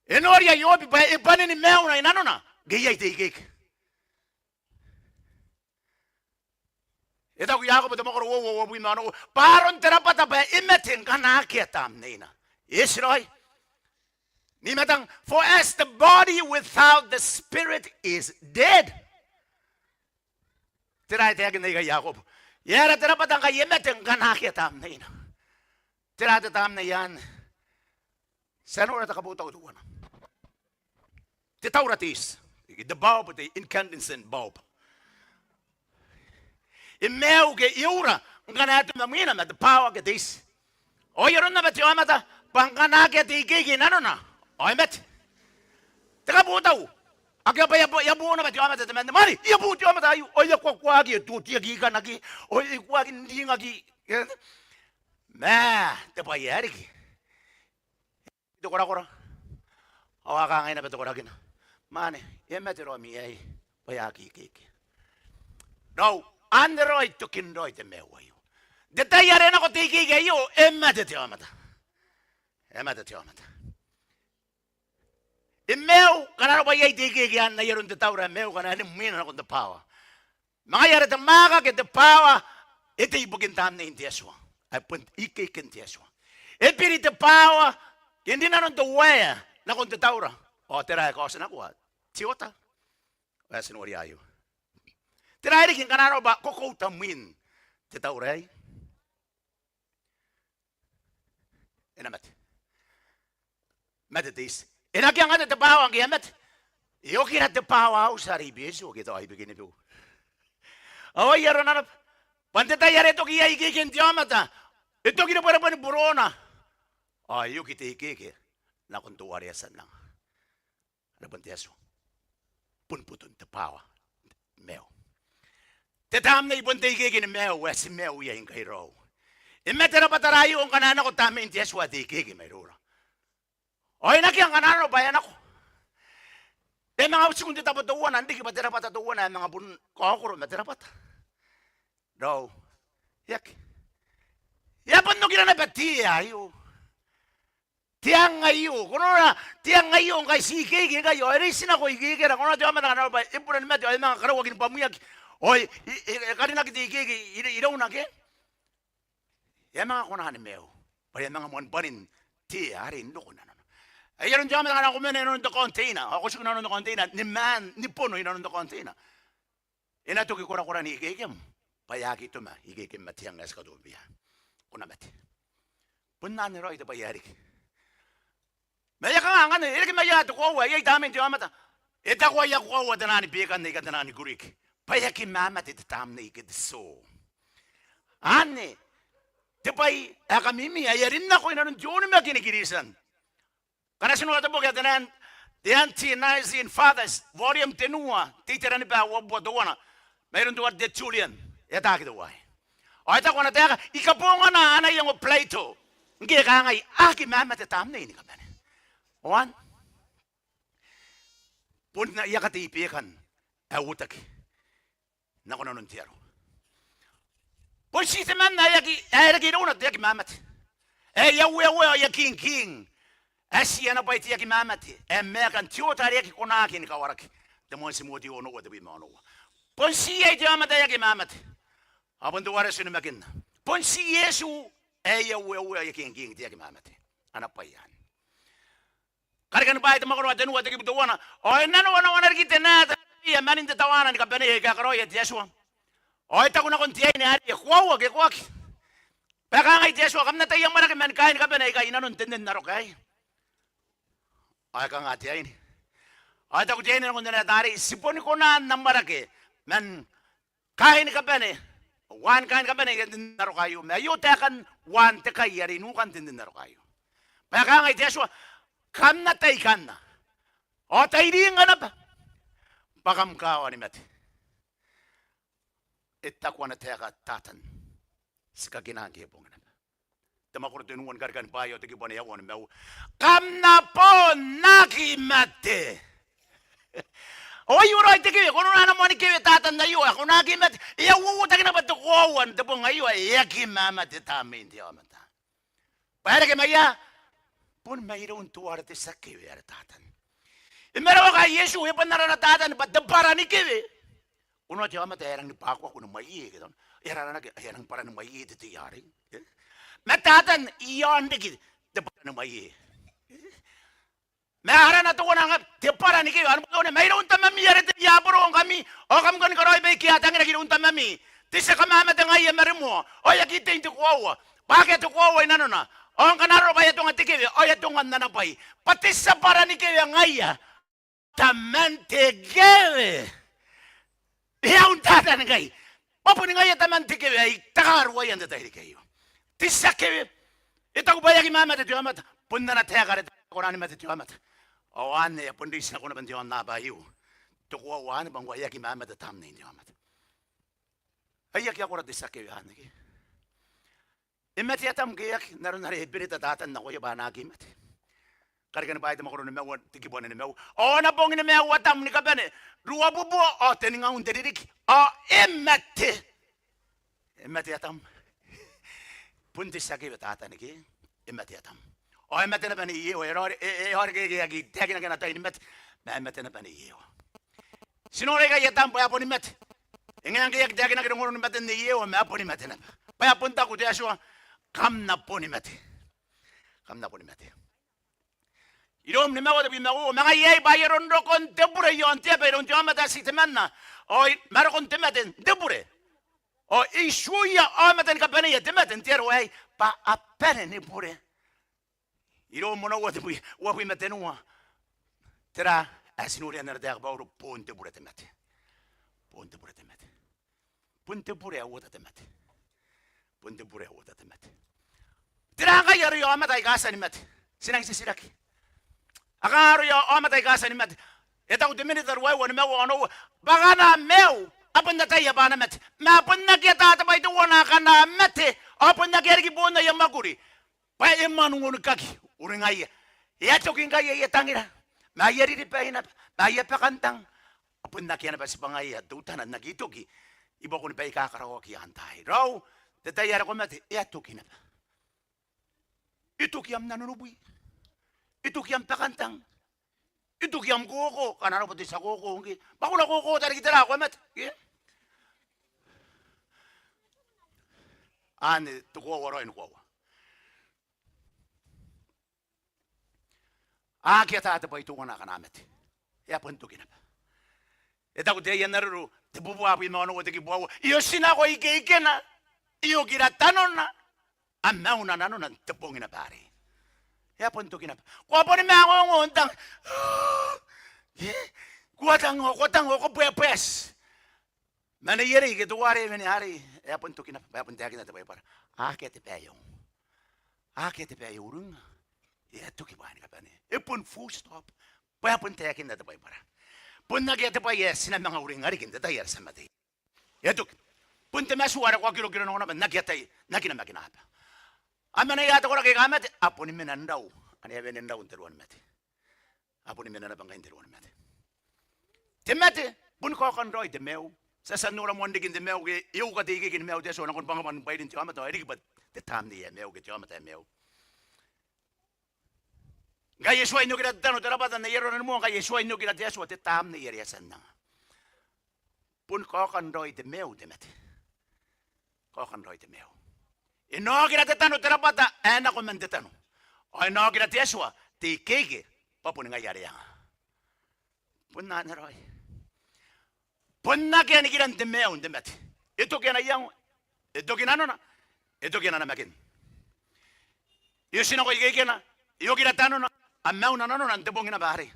In order you'll be by a bunny in the mail, right? No. Gay take. Ito ko yako ba mo ko we mano. Paron terapata ba imetin kanakiatam nina. Yes, Roy. Ni matang for as the body without the spirit is dead. Tira tayo na Jacob. Yara terapatang kayemetin kanakiatam nina. Tira-tatam na yan. Saan oras nakabutaw ito? Titauratis. The bulb, the incandescent bulb. Imeu ke iura. Ang kanato mamina na the power ke this. O yun na ba tiyo amata? Pangkanake ti ikigin. Ano na? O imet. Takabutaw. Agya pa yabu na ba tiyo amata? Mari, yabu tiyo amata. O yakwakwagi. Tutiyagi ka nagi. O yakwagi hindi ngagi. Nah, tepa yarik. Itu kora. Awak ang ina betul kora gina. Mane, metero mi ay payaki kiki. No, android to kindroid te mewayo. Detayare na ko tiki kayo, emate te amata. Imeu, kanaro ba yay tiki kyan na yaron te taura meu kanani mina na ko te power. Mga yare te maka ke te power, ito ibugin tam na intiaswa. Ay pun ikikin tiaswa. Epiri te power, hindi na nung tuwaya na kung tataura. O, tira ko sa nakuha. Tiyota. Wala sinuri ayo. Tira rin kanaro ba, kukotamin. Tataura ay. Inamat. Matatis. Inakyang nga tatapawa ang kiyamat. Iyo kinatapawa ako sa ribis. O, kita ay bigyan ito. O, yaro na na. Pantatayar ito kaya ikikin tiyamata. Ito kinapara pa ni Burona. Yuki te keke na kun tuwari asan lang. Ano pun tiyaso? Punputun te pawa meo. Te tam na ibon te keke ni meo wesi meo ya ingkay raw. Imetera patarayo ang kanana ko tama in tiyaso at keke may rura. Oy nakiang kanano bayan ako. Mga usikong di tapos tuwan, hindi ka patira patatuwan na mga Mwakoro matira pat. Daw, yak. Yapan no kina na pati ayo. Tiang ngayo, kuno na tiang ngayo kay sige kayo, ay sina ko igigera kuno na tama na ba ipunan met ay mga karawagin pamuyag. Oy, kanina kiti igigi iraw na ke. Ya mga kunahan ni meo. Pa mga mon panin ti ari ndo kuno. Ay yaron jama na ko mena no container. Ako siguro no container ni man ni pono ino no container. Ina to ki kura ni igigem. Payaki to ma igigem matiang es ka do biya. Kuna mati. Punna ni roy de bayari. Maya ka nga ne, ilki maya to ko wa yai damin ti amata. Eta ko ya ko wa danani bikan ni kadanani gurik. Payaki mama ti tam ni ikid so. Anne. Te pai akamimi ayarin na ko ina no joni ma kinikirisan. Karena sinulat po kaya tanan, the anti-Nicene Fathers, volume tenua, titiran ba wabo doana, mayroon tuwad de Julian, yata kita wai. O ita ko na teka, ikapunga na ana yung Plato, hindi ka ngay, aki mama tatam na ini kaman. Oan, pun na iya katipikan, awutak, na ko na nun tiyaro. Pun si teman na yaki donat, yaki mamat. Yawe, yaking. Asi ana pai tiaki mamati mekan tiota reki konaki ni kawaraki de mon si moti ono de bi mano pon si e jamata yaki mamati abon do wara sinu makin pon si yesu we yaki king tiaki mamati ana pai yan karkan bai de makoro de nuwa de bi do wana o nano wana reki tenata ya manin de tawana ni kabene ka karo ya yesu o ta kuna kon tiai ni ari kwa ke kwaki baka ngai yesu kamna tayang maraki man kain kabene ka inanon tenden narokai. Ay ka nga tiya ini. Ay ta ko tiya ini kung dinatari. Sipon ko na namarake. Man, kain ka ba ni? Wan kain ka ba ni? Naro kayo. Mayo takan wan te kay yari. Nukan din naro kayo. Kaya ka nga tiya siya. Kam na tay kan na. O tay di nga na ba? Pakam kawa ni mati. Itakwa na tiya ka tatan. Sika ginagi po nga na. Makoro tenuan karkan payo tegi bone yawan mau kamna po nakimate o yuro tegi kono na mo ni ke tatan na yo ako nakimate ya wu tegi na bato kowan te bong ayo ya ki mama te tamin ti amata para ke maya pun mayro un tuar te sakke ya tatan imero ka yesu e panara na tatan ba de para ni ke uno ti amata erang ni pakwa kuno mai ke don era na ke erang para ni mai te ti yari Matatan iyon dikit depan ng mayi. Mahara na to ko nang depan ni kayo ano ko ne mayroon tamami yare te yabro ang kami o kam kon karoy be kiya tang na kinun tamami tisa kamama tang ay marimo o yakite inte ko bakit ko ina no na o ang kanaro ba yatong atike o yatong nanapay pati sa para ni kayo ngaya tamante geve yaun tatan kay papo ni ngaya tamante geve ay takarwa yan tatay kayo. Tisake ita ko bayagi mama te tuamat punna na Taeka re Ruanimate tuamat awane pundis na ko na bandion na bayu to ko awane bang bayagi mama te tam ni tuamat ayak ya ko ra tisake yan ki imati atam giyak naron na ibirita tatan na ko ya banagi mat kargan bayad mo ko ni mewa tikibon ni mewa o na bong ni mewa tam ni kabane ruwa bubo o teninga un dedirik o imati atam punti saki betata niki imati atam o imati na bani iyo hor ke tagi na kanata imati na imati na bani iyo sinore ka yatam pa apon imati ingang ke tagi na kanong imati ni iyo ma apon imati na pa punta ko dia swa kam na pon imati irom ni mawa de bimago mga yai bayeron ro kon debure yon te pero on amata sitemanna o maro kon tematen debure o isuya amatan kapane ya tematen tero ai pa apene ni pure iro mono wa metenua tera asinuri anarda ba ro ponte pure temate ponte pure awota temate tera kaya rio amatay kasa ni mat. Sinang sisiraki. Akaro yo amatay kasa ni mat. Eta udiminitar way wan mew ano. Baka na mew. Apun na tayo ba na mat. Mapun na kita tabay to wana ka na mate. Apun na kaya kibuon na yung maguri. Pa imanungun kaki. Uringay. Yato king kaya yatangira. Mayari di pa hinap. Maya pa kantang. Apun na kaya na ba si pangaya. Dutanan nagituki. Iba ko ni pa ikakaraoke antay. Raw. Tatayara ko mati. Yato kinap. Ito kiyam nanunuboy. Ito kiyam pakantang. Ito kiyam koko. Kanano pati sa koko. Bako na koko. Tari kita ako mat. Ani, tukuwa waro inu kuwa. Kaya taata pa ito ko na kanamet. Ya punto kinap. Ito ko tayo naruro. Tibubuwa po yung mga nungo tikibuwa. Iyo sinako ike na. Iyo kiratanon na. Amaw na nano ng tepungin na pare. Ya punto kinap. Kuwa po ni mga ngungundang. Kuwatang ko pwes. Manayari kito wari hari. Ya punto kinap. Ya punto yakin na tayo para. Akete peyong. Akete peyong. Ya tuki ba ni kapani. Ipun full stop. Ya punto yakin na tayo para. Pun nagyate pa yes na mga uring hari kinta tayo sa mati. Ya tuki. Punta masuwara ko kilo-kilo na naman. Nagyatay. Nakinamakinapa. Ama na yata ko na kay kamat. Apo ni minandaw. Ano yabe nindaw ang Ruanimate. Apo ni minanabang kayo Ruanimate. Timate. Pun ko kanroy. Demew. Sa sanura mo andigin demew. Iyo ka tigigin mew. Deso na kung pangaman pa din tiyo amat. Eri kipat. Tetam niya mew. Kitiyo amat ay mew. Gaya suwa inyo kinatano. Tarapatan na yero na mo. Gaya suwa inyo kinatiyaswa. Tetam niya yeriyasan na. Pun ko kanroy demew. Demete. Ko kanroy demew. Ino kinatano. Tarapata. Ena ko man detano. O ino kinatiyaswa. Tikigi. Papunin nga yari yan. Pun na naroy. Pun na kaya ni kinan demew. Demete. Ito kaya na yan. Ito kinano na. Ito kaya na namakin. Iyo sinako ikiki na. Iyo kinatano na. Amaw na nano ng tebong inabari.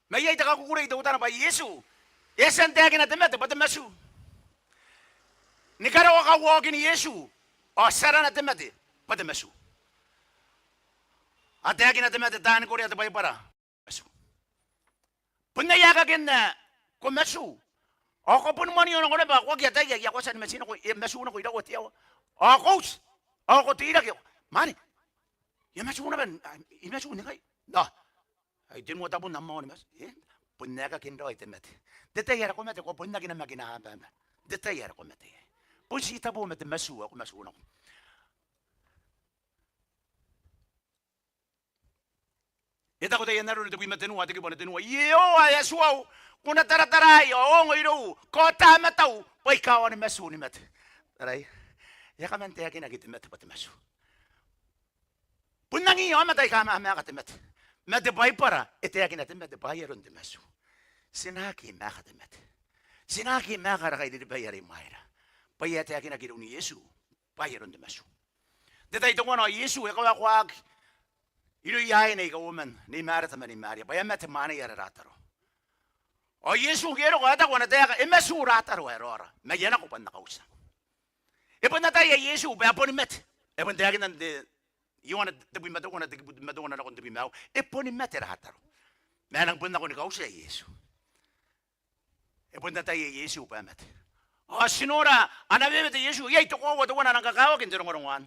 May ay takakukuray ito utana pa Yesu. Yesu ang tiyagin na temete, pati masu. Ni karawa ka wagi ni Yesu. O sara na temete, pati masu. At tiyagin na temete, tahan ko rin at para. Masu. Punayagakin na, kung masu. O ko pun mo niyo na ko na ba, wag yata, yako sa masino ko, masu na ko ito, o coach, o ko tirak yun. Mani, yung masu na ba, yung masu na kayo. No. Ay, din mo tapon na mo ni mas. Punyaga kindo ay temete. Detayar ko mate ko punyaga na maginahaba. Detayar ko mate. Punsi tabo mate masu ako masu na ko. Ita ko tayo naroon ito bimatenua ito kibonatenua. Yo ayaswaw kuna tarataray o ngoyro ko tama taw pay kawan ni masu ni mate. Taray. Ya kamante yakin agit mate pati masu. Punangi yo matay kama amakatemet. Madebay para, ito yakin natin madebayaron de masu. Sinaki makatemet. Sinaki makarakay di bayari mayra. Payat yakin nakiru ni Yesu, bayaron de masu. Dito ito ko na Yesu, ikaw ako ag. Ilo yahin na ikaw man, ni Mara tama ni Maria. Paya matemana yara rataro. O Yesu, kero ko ata ko na tayo ka, masu rataro erora. Mayana ko pan nakausa. Ipon na tayo Yesu, paya po ni met. Ipon tayo yakin na yung na tabi madungan na akong tabi mau. Epon ni materahataro. Manang pun ako ni kau sa Yesu. Epon na tayo Yesu pa mat. O sinora, anabi mete Yesu. Yay to ko wado na nang kakawag hindi rungan.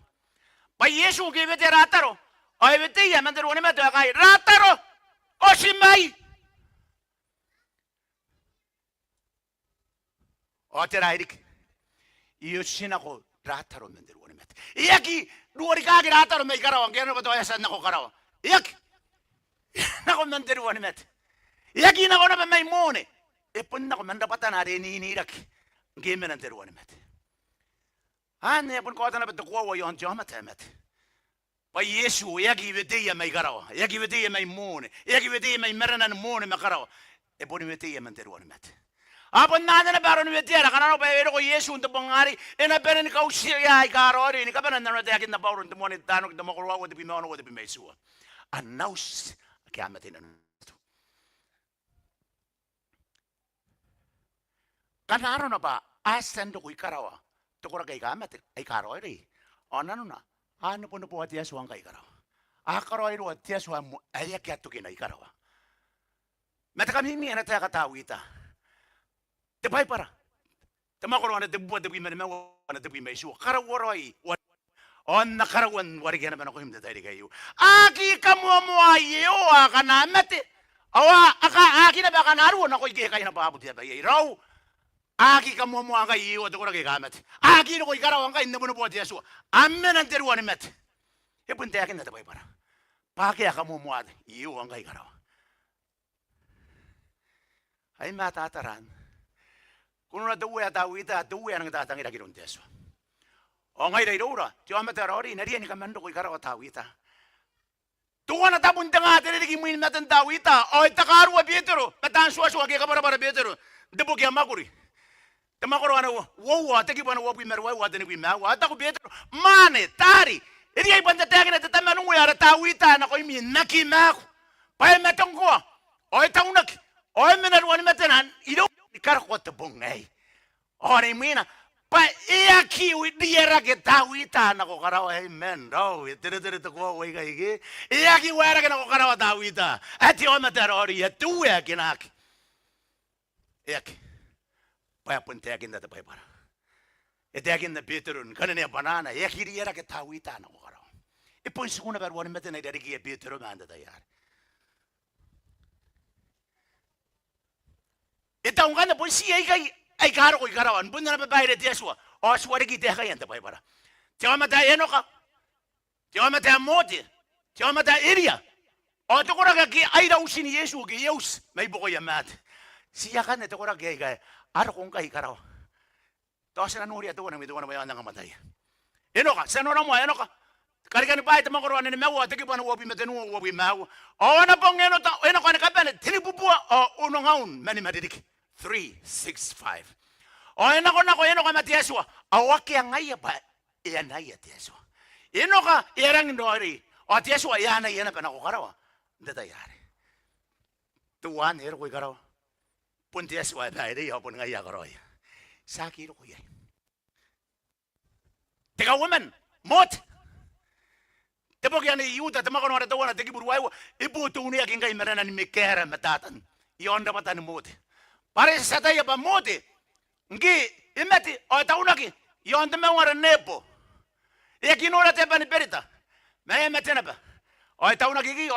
Pa Yesu kibete rataro. O ibete ya mandero ni mate kay rataro. O si Mai. O terairik. Iyo sinako rataro mandero ni mate. Iyaki luar kaki rataro may karawang kaya ba toya san nako karawa. Iyak. Nako mandero ni mate. Iyaki nako na may mone. Epon nako mandapatan ari ni inirak. Game na mandero ni mate. Ane epon ko ata na beto ko yon jama temet. Pa Yesu iyaki veteya may karawa. Iyaki veteya may mone. Iyaki veteya may meranan mone makarawa. Epon veteya mandero ni mate. Apon na baro ni Metiara, kanano pa ko Yesu untuk pangari, ena pera ni kau siya ay karori, ni kapan na yakin na baro untuk mo ni tanok na makurwa ko di pimaano ko di pimaisua. Announce kiamatin na ito. Kanaro na ba, asan do ko ikarawa, to ko kay kamat ay karori. Onanuna. Ano po at Yesu ang kay karaw. Akaraw iro at Yesu ang ayak yato kinay karaw. Matakami mi na tayo katawita. Tepay para. Tamakoro na debuat debi manemaw na debi may su. Karaworoy. On nakarawan warigyan naman ako himda tayo kayo. Aki kamuamuayo akanamate. Awa aki na ba kanaruan ako ikay na paabot ya ba iraw. Aki kamuamuang kayo at ako nagkakamate. Aki na ko ikaraw ang kayo na bunubuat Yesu. Amen ang Ruanimate. Ipunti akin na tabay para. Paki kamuamuat iyo ang kayo karaw. Ay matataran. Kung na duwe at awita, duwe ang tatangin na ginoon Yesu. O ngay day dora, tiyo amaterori, nariyan ni kamando ko ikaraw at awita. Tuwa na tapunta nga, tiniligi mo yung matan tawita. O itakaru wa Pietro, matan suwa-suwa kaya kapara Pietro. Debo kaya makuri. Tamakoro ano, wawa, tagi pa na wapi merwa, wata ni wimawa. At ako Pietro, mane, tari. Hindi ay pantatagin na tatamanong wala tawita na ko yung nakimako. Paya matang ko, o itaunak, o minaruan matanan, ilo, ikarakwat tabong ngay. O na imina, pa iaki diera ke tawita na ko karaw amen daw dire ko way kay iaki wera ke na ko karaw tawita at yo materori ya tuwe kinak iaki pa punte akin na tapay para akin na Peterun kanene banana iaki diera ke tawita na ko karaw ipon sukuna ber woni meten na dari ke Peterun manda tayar itaw nga na po siya ay karo ko ikarawan. Bunda na babayre ti Yesu. O suwari kita kayan tapay para. Tiyo mata eno ka. Tiyo mata mote. Tiyo mata area. O to kora ki ay daw si Yesu ki Yesus may buko yamat. Siya kan to kora kay aro kong kay karaw. To sa nanuri ato nang midwan bayan nga matay. Eno ka sa nora mo eno ka. Karikan pa ito makoro ni mewa tagi pa no wabi metenu wabi maw. O na pong eno ta eno ka nakapen tinibubua o uno ngaun mani madidik. 3, 6, 5. O eno ka matiaswa. Awaki ang ngaya pa. Iyan na iya tiaswa. Eno ka iyarang indori. O tiaswa iyan na iyan na panako karawa. Datayari. Tuwan ero ko ikarawa. Pun tiaswa na iri o pun ngaya karawa. Saki ero ko iya. Teka woman. Mot. Tepok yan iyuta. Tamakon wala tawana. Teki buruwayo. Iputo unia kingay maranan mikera matatan. Iyon dapat ang mot. Pare sa tayo pa mote. Ngi, imeti, o taunaki, yon te mewara nepo. Ia kinora te pa ni perita. Me imeti na pa. O taunaki ki,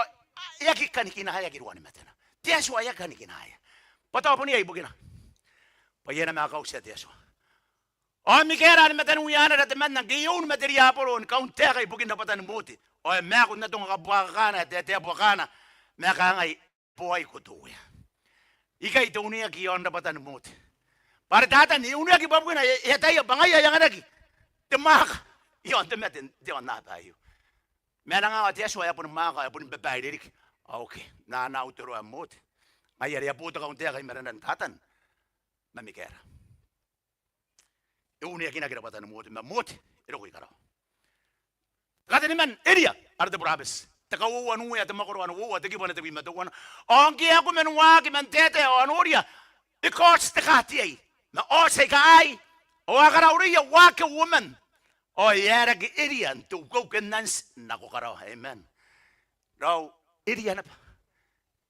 ia ki kanikina haya ki Ruanimate na. Tiaswa ia kanikina haya. Patawa po niya ibugina. Payena me akausya tiaswa. O mikera ni meten uyana na teman na giyon materia apolo, kaunteka ibugina patan mote. O me akot na tunga kabuakana, te abuakana, me akangay buhay kutuya. Ika ito unia ki yon dapatan mote. Para tatan ni unia ki babu na tayo bangaya yang anaki. Temak yon temetin yon na tayo. Mena nga atiaswa ya pun maka ya pun bebay dirik. Okay, na utero ang mote. Ayari ya puto kaunti kay merendan tatan. Mamikera. Unia ki nagirapatan mote, mote ito ko ikaraw. Kata naman area arde brabes. Takawo anu ya tamakoro anu wa tagi bana tagi matawana ongi aku menwa ki mentete onuria because takati ai na o se kai o agara uria wa ke woman o yera ki irian to go kenans na ko karaw amen raw irian pa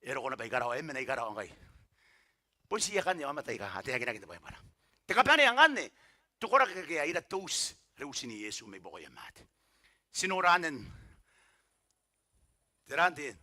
ero ko na baigaraw amen ay garaw ngai pusi ya kan ya matay ka ate ya kinakita pa para tekapane ang anne tukora ke ira tos reusini Yesu may boko yamat sinuranen Terante.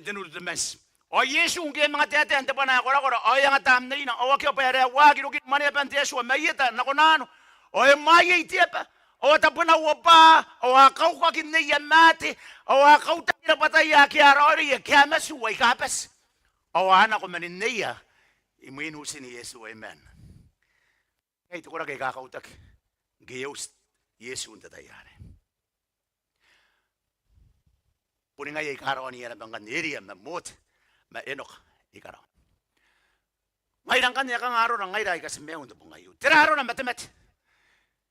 Denul de mes. O Yesu nge mga tete ante pa na kora. O yang atam na ina. O wakyo pa yare wagi rukit mani pa ante Yesu. Mayita na konano. O maya itiapa. O tapuna wapa. O akaw kwa kinaya mati. O akaw tayo pataya kiarori. Kaya masu ay kapas. O anak ko maninaya. Imuinusin ni Yesu. Amen. Kaya ito kora kay kakautak. Giyos Yesu ang tatayari. Puning ay ikaraw niya na banggan area na mot, enok ikaraw. Ngayon kanya kang araw na ngayon ay kasameon to ngayon. Tira araw na matemat.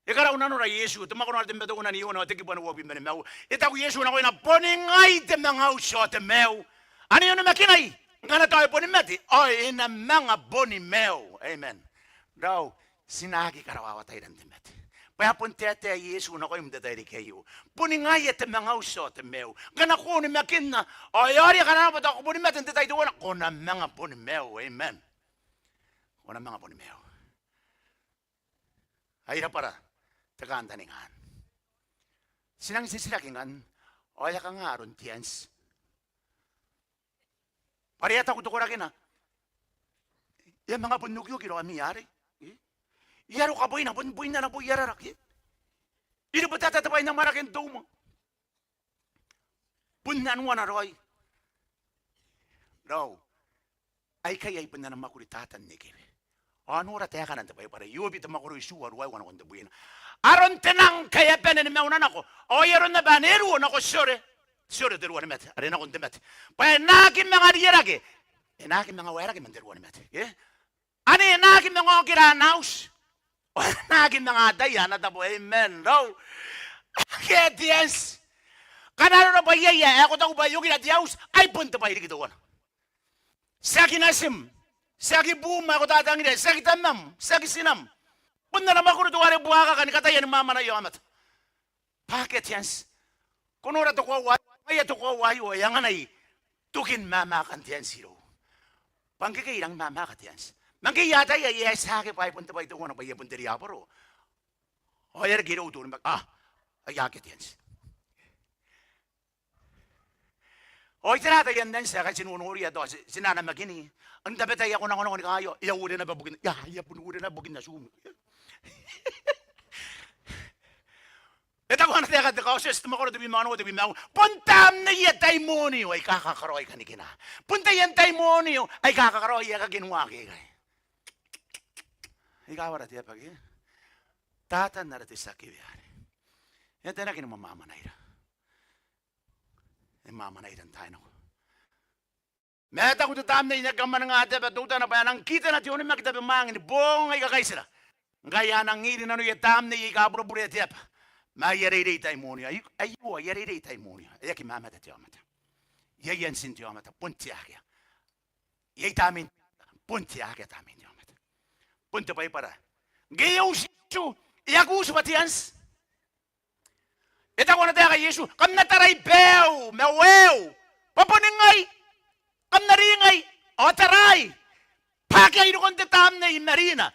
Ikaraw na nura Yesu, tumakon natin beto ko na niyo na tiki pa na wabi menemew. Itaw Yesu na ko na puning ay temangaw siya temew. Ano yun na makinay? Nga na tayo puning mati. Oy, ina mga boni mew. Amen. Daw, sinagi karawawatay ng temet. Paya pun tete Yesu na ko im dadari kayo. Puni nga yete mga usot meu. Gana ko ni makin na. O yari kana pa ako puni matin tatay doon ko na mga puni meu. Amen. Ko na mga puni meu. Ay para tagaan taningan. Sinang sisilakingan. O ya ka nga aron tiens. Pariyata ko to ko na. Yan mga punugyo kilo kami yari. Yaro ka boy na buin na boy yararak. Ito ba tatatapay ng marakin mo? Punan mo na roy. Raw. Ay kaya ipan na makuritatan ni Kiri. Ano ra tayo ka nang tapay para yubi ta makuro isuwa ruway wana kong tabuin. Aron tenang kaya penen maunan ako. O yaron na ba neru na ko sure. Sure de Ruanimate. Arena kong demet. Pa nakin mga diyarake. Nakin mga warake man de Ruanimate. Ani nakin mga kiranaus. Naging mga daya na tabo, amen, no? Kaya Diyos, kanano na ba yaya, ako tayo ba yung ina Diyos, ay punta pa hindi kituwan. Sa kinasim, sa kibuma ako tatangin, sa kitamam, sa kisinam, punta naman ko rituwari buhaka ka ni katayan ni mama na yung amat. Bakit Diyos? Kunura to ko wayo, ay to ko wayo, yang anay, tukin mama kan Diyos hiro. Pangkikailang mama ka Diyos. Mangkiyata ya sa akin pa punta pa ito ko na pa punta riya paro. O yar giro to mag ayakit yan. O itinata yan din sa akin sinunuri ato sinana magini. Ang dapat ay ako nang ni kayo iyawuri na babugin. Ya punuri na bugin na sum. Ito ko na tayo ka kasi tumakoro to bimano to bimano. Puntam na iya taimonio ay kakakaroy kanikina. Punta yan taimonio ay kakakaroy ya kaginwa kay. Ikaw ara tiya pagi. Tatan na rati sa kibyari. Yan tayo na kinamamamanayra. Mamanayran tayo na ko. Meta ko tatam na inagaman nga ate batuta na pa yan. Ang kita na tiyo ni makita bimangin. Bong ay kakaisira. Gaya nang ngiri na nuya tam na ikaburo-buro tiya pa. Mayarere tayo muna. Ayo, ayarere tayo muna. Ayak imamata tiyo mata. Yayan sin tiyo mata. Punti akya. Yay tamin. Punti akya tamin tiyo mata. Punta pa para. Gayaw siya. Iyakus patiyans. Ito ko na tayo kay Yesu. Kam na taray bew. Mewew. Papuningay. Kam naringay. O taray. Pakay no kong tatam na inarina.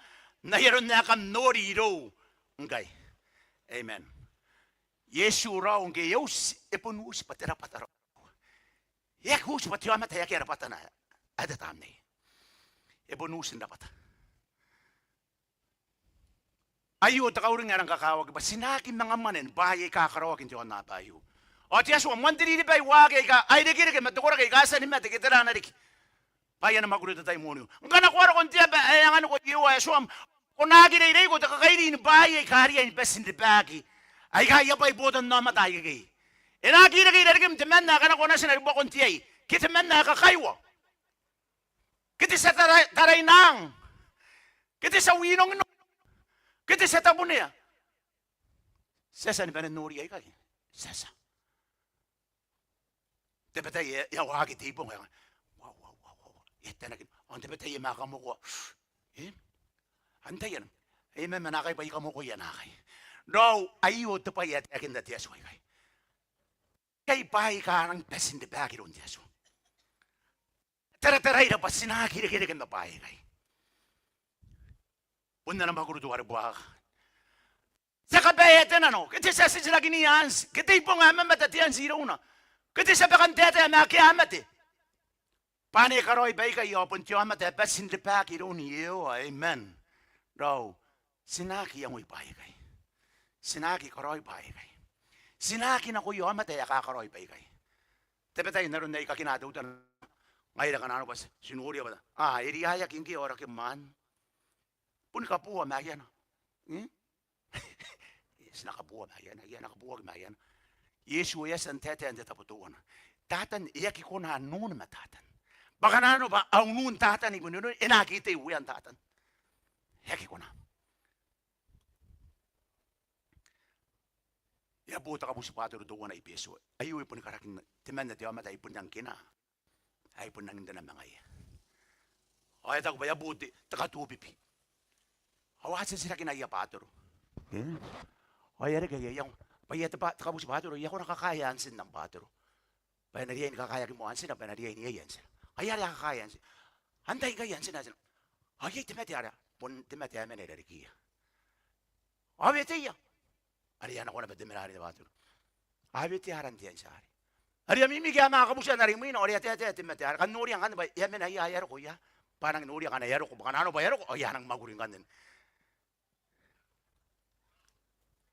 Nahiron na kam noriro. Ngay. Amen. Yesu raw ang gayaw. Ipunus patira-patara. Iyakus patiyo mataya kaya rapatan na. Ada tam na. Ipunusin dapat. Ayo, takauring nga ng kakawag ba? Sinakin mga manin, bahay kakarawagin tiyo na bayo. O tiya so, mwantiri ba iwagay ka, ay dikiri ka, matukura kay kasa ni mati, kitara na dik. Bayan na magulit na tayo muna. Ang kanakwara kong tiya ba, ay ang ano ko iwa, so, kung naginay ko, takakainin bahay kariya ni best in the bagi, ay kaya pa ibutan na matay kay. E nakira kay narikim, timan na, kanakwa na sinaribo kong tiya, kitiman na kakaywa. Kiti sa taray nang, kiti sa winong kita sa tabo niya. Sesa ni pananuri ay kay. Sesa. Dapat tayo yawagi tipong. Wow. Ito na. Ang dapat tayo makamu ko. Antay yan. May manakay pa ikamu ko yan akay. No, ayo to pa yat akin na tiyaso ay kay. Kay bahay ka ng pesin de bagi ron tiyaso. Tara-taray na pa sinakirikin na bahay kay. Una na magurutuwar buwak. Sa kabayatan ano, kasi sa sila giniyans, kita ipong ama matatiyan siro na. Kasi sa bakantete na kiamat eh. Pani karoy bay kayo, puntiyo amat eh, pas hindi pa kiro niyo, amen. Raw, sinaki ang uipay kay. Sinaki karoy bay kay. Sinaki na kuyo amat eh, akakaroy bay kay. Tepe tayo naroon na ikakinatutan. Ngayon ka na ano pas, sinuri ba? Iriyayak hindi orak yung man. Pun kapuha mayan. Yes, nakabuha mayan. Yan nakabuha mayan. Yesu yes ang tete ang tataputuan. Tatan iyaki ko na noon matatan. Baka na ano ba ang noon tatan ni kuno inakita iwi ang tatan. Iyaki ko na. Yabuta ka po sa patro doon na ipeso. Ayaw ipon karaking timan na tiyaw matay ipon niyang kina. Ay ipon nang na mga iya. O ito ko ba yabuti takatubipi. Awasan sila kinaya patro. Ayari kaya yang payat pa kabus batero ya ko nakakaya ansin ng batero. Pa na riyan kakaya mo ansin pa na riyan niya yansin. Ayari kakaya ansin. Antay kaya ansin ansin. Ayay timati ara pon timati amene dari kia. Abete ya. Ari ana ko na bedemera ari batero. Abete aran tiyan sari. Ari mimi kaya makabusan na rin mo ino ari ate timati ara kan nuri ang kan ba yamen ay ayaro ko ya. Parang nuri ang ayaro ko baka ano ba ayaro ko ayan ang maguring kan din.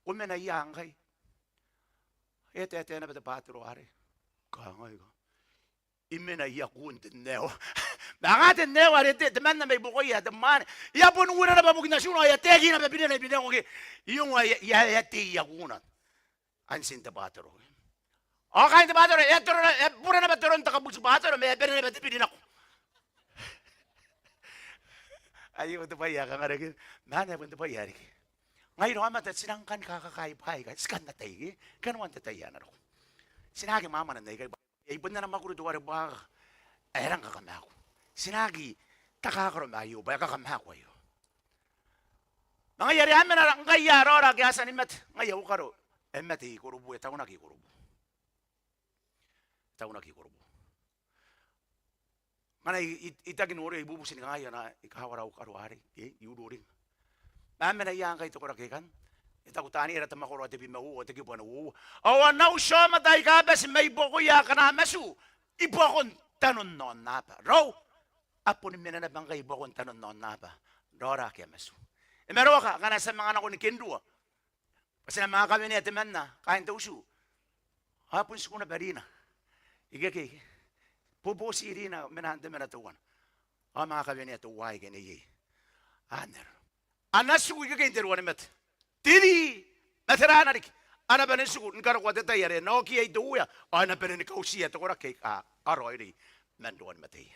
Umen ay angay. Ete na bete batero ari. Kangay ko. Imen ay Akuun tineo. Baka tineo ari teman na may bukoy ya teman. Ya pun una na babug na suno ya tegi na bibili na bineo ko. Yung ya ti Akuun. Ansin te batero. Okay te batero ya toro pura na batero takabus batero may bibili na bibili na ko. Ayo to pa ya kangarek. Mana pun to pa ya. Ngayon naman at sinangkan kakakaibay ka. Skan na tayo. Kanuan na tayo yan. Sinagi mama na tayo. Ibon na naman ko rin ba? Ayarang kakamako. Sinagi, takakaroon mayo. Baya kakamako ayo. Mga yari amin na lang kaya rora. Kaya sa nimet. Ngayaw ka ro. Emet ikurubu. Itaw na kikurubu. Itaw na kikurubu. Mana itagin uro. Ibubusin nga ngayon na ikahawaraw ka ro hari. Yuduring. Amen ay yang kay to korakekan. Ita ko tani era tamakoro ate bimawu ate kibuan wu. Awan na usyo matay ka bes may boko ya kana masu. Ibokon tanon non napa. Ro. Apo ni menana bangkay ibokon tanon non napa. Dora kaya masu. E meron ka kana sa mga anak ko ni Kendua. Kasi na mga kami ni ate man na kain to usu. Hapon si kuna barina. Igake. Pupusi irina menante menatuan. Mga kami ni ate uway kini. Aner. Ana sugu ke inter Ruanimate. Tidi matera narik. Ana benen sugu ngara ko teta yare no ki ai duya. Ana benen ka usia to kora ke aroi men Ruanimate.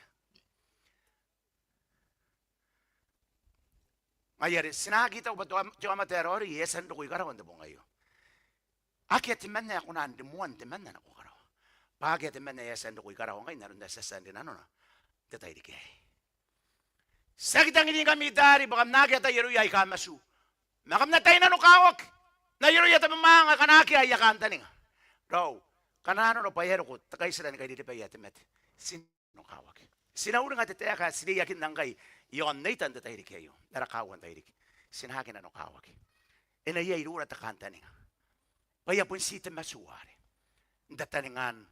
Ayare sinagi to bato jo amatero ri yesen do igara wonde bongayo. Aket menna ko nan de muan de menna ko kara. Paget menna yesen do igara wongai narunda sesan de nanona. Teta irike. Sakitang ini kami dari bakam nakita yero yai kamasu. Makam na tayo na nukawak. Na yero yata mamanga kanaki ay yakanta ninga. Raw, kanano no payero ko takay sila ni kay dito pa yatimet. Sin nukawak. Sinauna nga tataya ka sila yakin nang kay yon naitan tatay di kayo. Narakawan tayo di. Sinahakin na nukawak. Inaya irura takanta ninga. Paya pun sita masuwari. Dataningan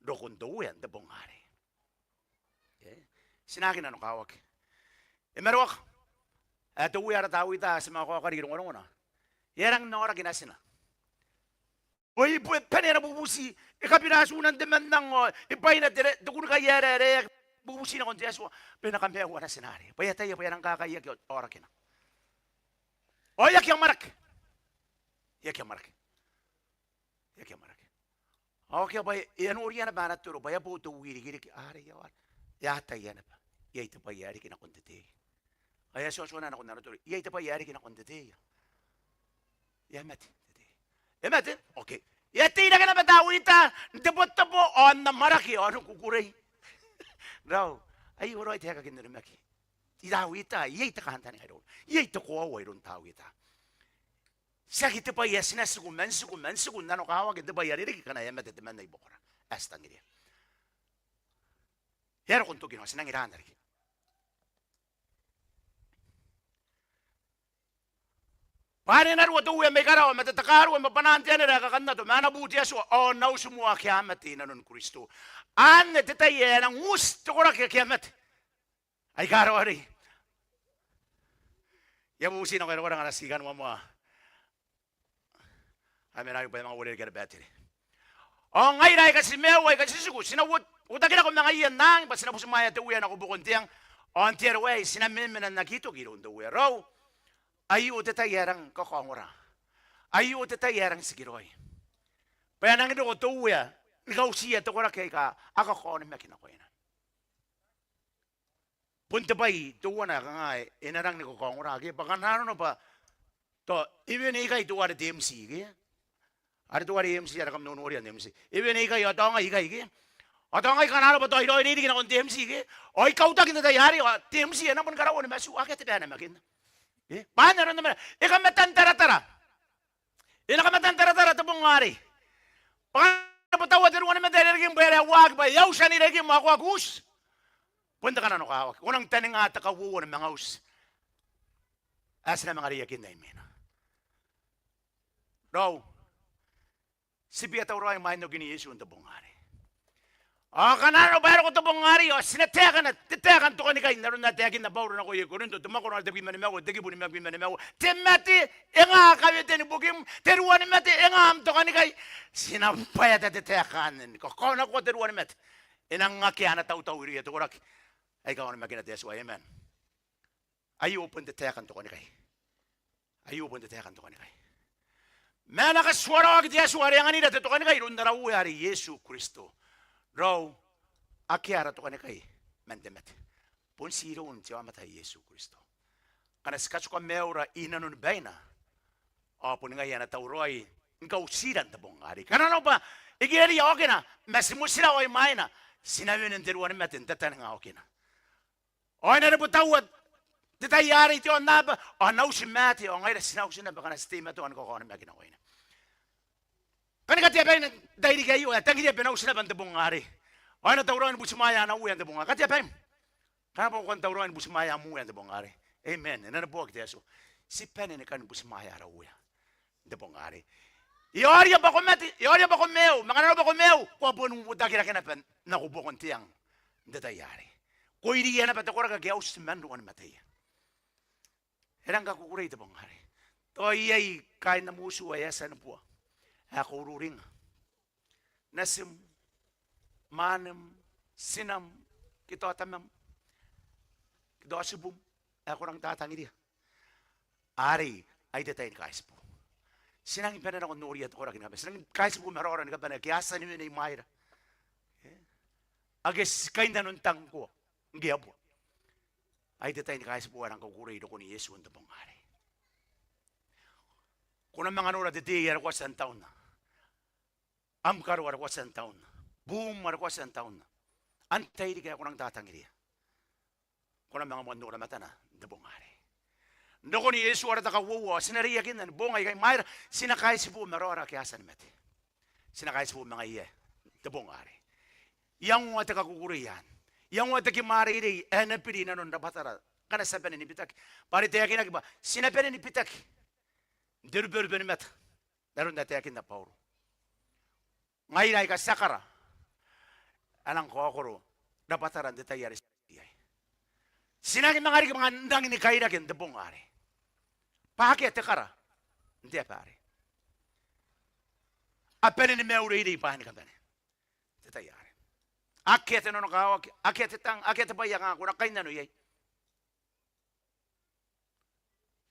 dokunduyan da bongari. Sinahakin na nukawak. Emerwak, ito uyara tawi ta sa mga kakarirong ano na. Yarang nora ginasina. Oy, penera bubusi, ikapirasunan deman ng ipay na dire, dukun ka yara, bubusi na kontiyaso, pinakampiya ko na sinari. Paya tayo, paya nang kakayak yun, ora kina. O, yak yung marak. Yak yung marak. Yak yung marak. Okay, paya, yan uri yan na ba naturo, paya po ito wiri-giri, ari yawan. Yata yan na ba. Yata pa yari kinakontete. Ay suasuna na ko na naturo. Yata pa yari kinakontete. Yamat. Yamat, okay. Yati na ka na batawita, debot-tabo, on na maraki, ano kukuray. Raw, ay uro ay teka kinarumaki. Idawita, yata kahanta nga doon. Yata ko away doon tawita. Sakit pa yes na suguman, nano kawag, ito ba yari ka na yamat at man na ibokora. Asta nila. Yaro kung tugin, sinang irahan rin. Pare na ruwa tuwe may karawa, matatakaruwa, mapanantiyan na kakanda to, manabuti aso, o nau sumua kiamati na nun Kristo. An titaye ng gusto ko na kiamat. Ay karawa rin. Yabusin ako karawa ng nasigan mo mo. Ay menayo pa yung mga ulit ka na battery. O ngayon ay kasi meway, kasi sugo, sinawot, utagin ako mga iyan nang, pa sinapusumaya tuwe na kubukon tiyang, on tier way, sinamiminan nakito, gilong tuwe raw. Ayu tetayarang kokongora. Ayu tetayarang sigiroy. Paya nang ito ko tuwa, ikaw siya ito ko na kay ka, ako ko na makin ako ina. Punta pa tuwa na ka nga, inarang ni kokongora. Baka naroon na pa, to, even ikay tuwa na TMC, kaya? Ada tuwa na TMC, ada kam nunuri ang TMC. Even ikay, ato nga ikay, kaya? Ato nga ikanaro pa to, ito ay ninikin akong TMC, kaya? O ikaw ta kinatayari, TMC, ano pun karawan na masu, akit ito na makin. Paano rin naman? Ikaw matantara-tara. Inakamatan tara-tara tabong ngari. Pagkapatawa din ko naman dahil naging bayawag ba, yaw siya nilaging mga kwagus. Punta ka na no kawak. Unang taning ata kawuwa ng mga us. As na mga riyakin na imin. Raw, si Biyataw Roy main no gini Yesu tabong ngari. Kanano bayar ko tabong ngari, titekan to ka ni kayo, naroon na tekin na bawro na ko yung kurinto, tumakon na tabi manimago, tagi po ni manimago, temati, nga kayo tinibugim, Ruanimate, nga am to ka ni kayo, sinampay at titekanin, kakona ko Ruanimate, inang nga kaya na tau-tau iriya, tukurak, ay kawan na makinat Yesu, amen. Ayaw po titekan to ka ni kayo. Ayaw po titekan to ka ni kayo. May nakaswara ako Yesu, ari ang anida, to ka ni kayo, naraw ari Yesu Kristo. Raw, akyara to ka na kay, mandemet. Pun siron tiwa matay Yesu Kristo. Kanas kaso ka meura inanon bayna. O pun nga yan at tauroy, ikaw siran tabong ari. Kanano ba, igiri okay na, masimu sila oy mayna, sinabi ng Ruanimate, tatan nga okay na. O na po tawad, titayari tiyo na ba, o naw si Mati, o ngayon sinaw siya na baka na stima to, ano ko na magina ko na. Kanika tiya pa yung dahil kayo, tangi tiya pinaw sila bang tabong ngari. O na tauroan busimaya na uyan tabong ngari. Katiya pa yung, kaya po kung tauroan busimaya mo uyan tabong ngari. Amen. Ano na po katiya so, si Penin na kan busimaya na uyan tabong ngari. Iorya ba ko mati, iorya ba ko meo, makanano ba ko meo, kung po nung dagila kinapan, nakubo kong tiyang datayari. Kung iriya na patakura kagayaw si man Ruanimate. Herang kakukuray tabong ngari. To iyay kain na muso ayasan na po. Ako ruring. Nasim, manam, sinam, kito atamam, kito asubum, ako nang tatangi dia. Ari, ay detay ni kais po. Sinang ipanan ako nuri at orak namin. Sinang kais po maroran ka pa na kiyasan niyo na imayra. Agis kain na nuntang ko, ngiya po. Ay detay ni kais po ang kukuray do ko ni Yesu ang tabong ari. Kung ang mga nura detay ko sa taon na. Amkar war ko sa taon. Boom war ko sa taon. Antay di kaya ko nang tatangiri. Kung ang mga mundo na mata na, dabongari. Doko ni Yesu war takawuwa, sinariyakin na, bongay kay Mayra, sinakay si po marora kaya sa namati. Sinakay si po mga iya, dabongari. Yang wata kakukuriyan, yang wata kimariri, napili na nun nabatara, kana sabi ni Pitak, pari tayakin na kiba, sinabi ni Pitak, dirber ni mata, naroon na tayakin na Pauro. Ngayon ay kasakara. Anang Mwakoro, napataran di tayo sa iyay. Sinagin mga rin mga nang ni kayo na kindabong ari. Pakakit tekara. Hindi pare. Apenin ni Meuri di pahan ka ba ni? Di tayo ari. Akit ano nakawag, akit pa yang ako na kayo na no yay.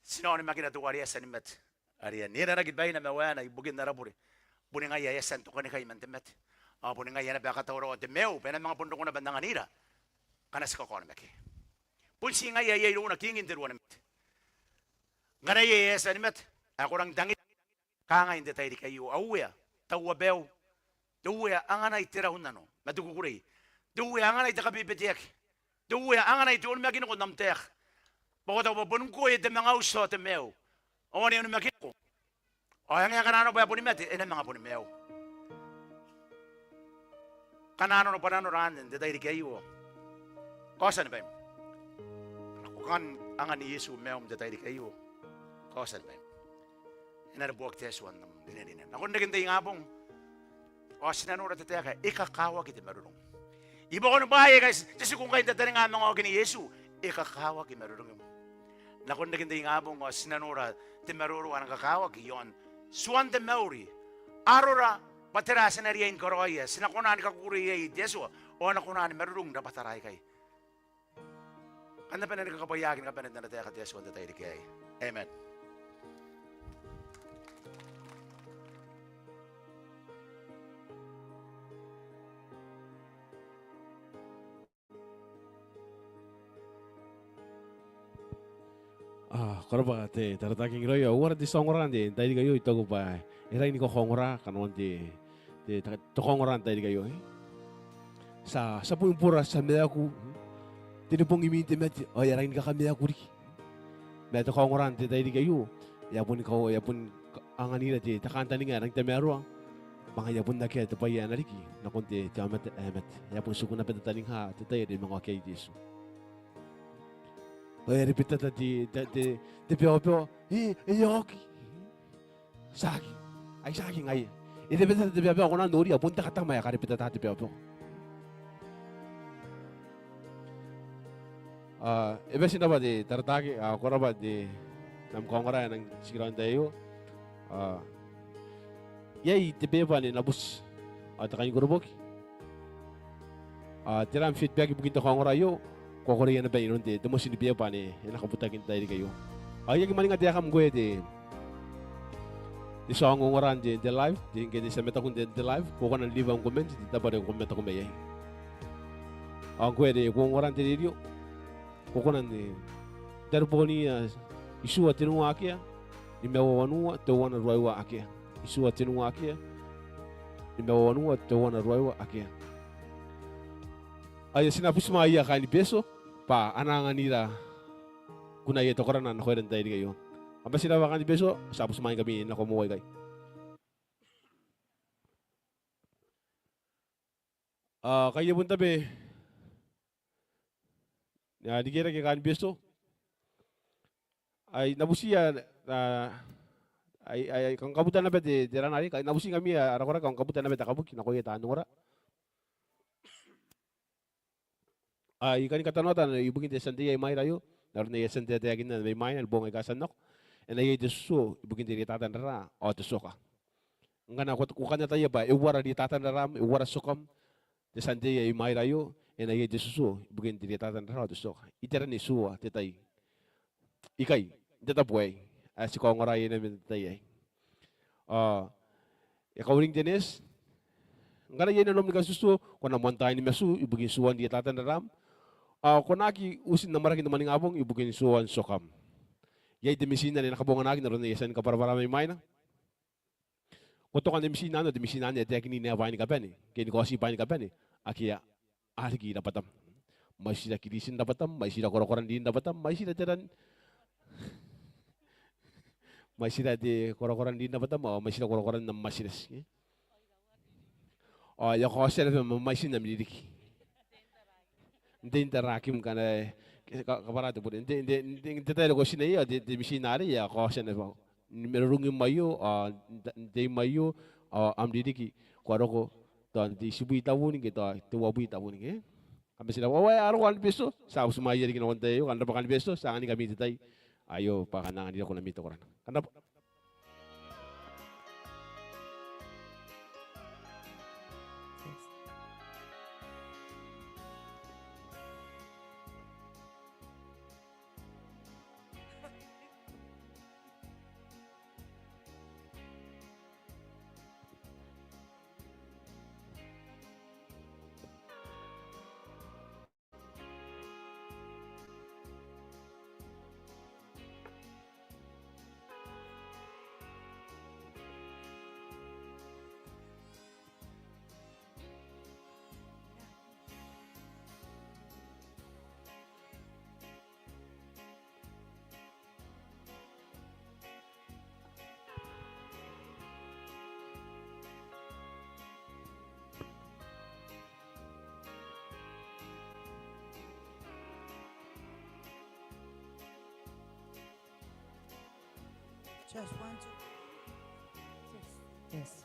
Sino ni makinatuwari sa nimet. Ariyan, nira na gitbay na mawana, ibugin na raburi. Puning nga yayasan to ka ni kayo mantemet. Puning nga yan na bakatawro at meo, pena mga pundong ko na bandang anira. Kanas ka ko na maki. Punsi nga yayay doon nagtingin din Ruanimate. Nga na yayasan nimet, ako lang dangit. Kanga hindi tayo di kayo, awuya, tawabeo. Duwaya, ang anay tirahon na no, matukukuray. Duwaya, ang anay takabibitiyak. Duwaya, ang anay tuon magin ko namtiyak. Pagkataw pa punong ko, ito mga uso at meo. O ano yung magin ko. O yang kanano ba Ruanimate, ina mga punimeo. Kanano no panano ran, hindi tayo di kayo. Kosan ba yun? Kan ang ni Yesu meo, hindi tayo di kayo. Kosan ba yun? Ina na buwag tesuan ng dinedinan. Ako naging tayo nga pong, o sinanura tayo kaya, ikakawa kita marunong. Iba ko nung bahay guys, kasi kung kayo tataling nga mga ni Yesu, ikakawa kita marunong. Nakon naging tayo nga pong, o sinanura, timaruruan ang kakawag, yon. Suan de Mauri, arora, paterasan na riyan koroya, sinakunan kakuriya Yesu, o nakunan marunong na pataray kay. Ano pa na nagkakapayagin ka pa na tayo ka Yesu, ang tayo di kay. Amen. Korba te tarataking royo war di songoran de dai kayo ito ko pa era ini ko khongora kanon de to khongoran dai kayo sa pung pura sa me aku tinupong iminte met o era ini ka kami aku ri me to khongoran de dai kayo ya pun ang anira di takanta ni nga nang temero mga yapon na kaya tapaya na riki na konti tiamat emet yapon suko na petataning ha tataya di mga kay Jesu. Ay repita di pio yoki saki ay saki ngai repita di pio ko na nori yapon ta katang maya ka repita ta di pio. Ebe sinaba di tarataki koraba di nam kongara nang sikiran tayo. Yay tibeba ni nabus takanyi gurubok. Tiram feedback begitu kongara yo kokori na ba inunti demo sini beba ni nakabutakin tayo kayo. Ay yung maninga dia kam gue di song ngoran di live di ngene sa meta kun di live ko kana live ang comment di tabare ko meta ko meyay. Ang gue di ngoran di radio kokonan ni darboni isu atinu akia ni mewanu to wana roiwa akia isu atinu akia ni mewanu to wana roiwa akia ay sinapus maya kani beso pa ananganira kuna yeto korana na koren tayo kayo amba sinawa kani beso sapus maya kami na kumuway kay kaya punta be ya dikira kay kan beso ay nabusiya ay kang kabutan na bet dira nari kay nabusi kami ara kang kabutan na bet akabuk na koy tanong ora ay kan katanota ibugin de sante ay may rayo nar na sante de agin na may may albong ay kasanok en ay desu ibugin de tatan ra o desu ka ngana ko kan na tayo ba iwara di tatan ram iwara sukam de sante ay may rayo en ay desu ibugin de tatan ra o desu ka itera ni suwa tetay ikay deta boy si kongoray na mitay kauring jenis ngara yen nom ni kasusu kona montay ni mesu ibugin suwan di tatan ram konaki usin na maraki na maning abong ibugin suwan sokam yay demisina ni nakabongan nagi naron yesan ka para may mayna kotokan demisina ni tekni ni avain ka bani kini kosi pain ka bani akia argi dapatam may sila kilisin dapatam may sila korokoran din dapatam may sila teran may sila di korokoran din dapatam may sila korokoran na masilas yung kosi na may sila namiliki hindi interakim ka na kaparato po hindi tayo ko sinaya di misinari ya kosi na po merurungin mayo hindi mayo amdidiki kwaro ko di subuy tabunin kita tuwabuy tabunin kami sila waway araw beso sa usumaya di kinawan tayo kanda pa beso sa ani kami ditay ayo pa kanangan dito ko na mito koran kanda po Just 1, 2. Yes.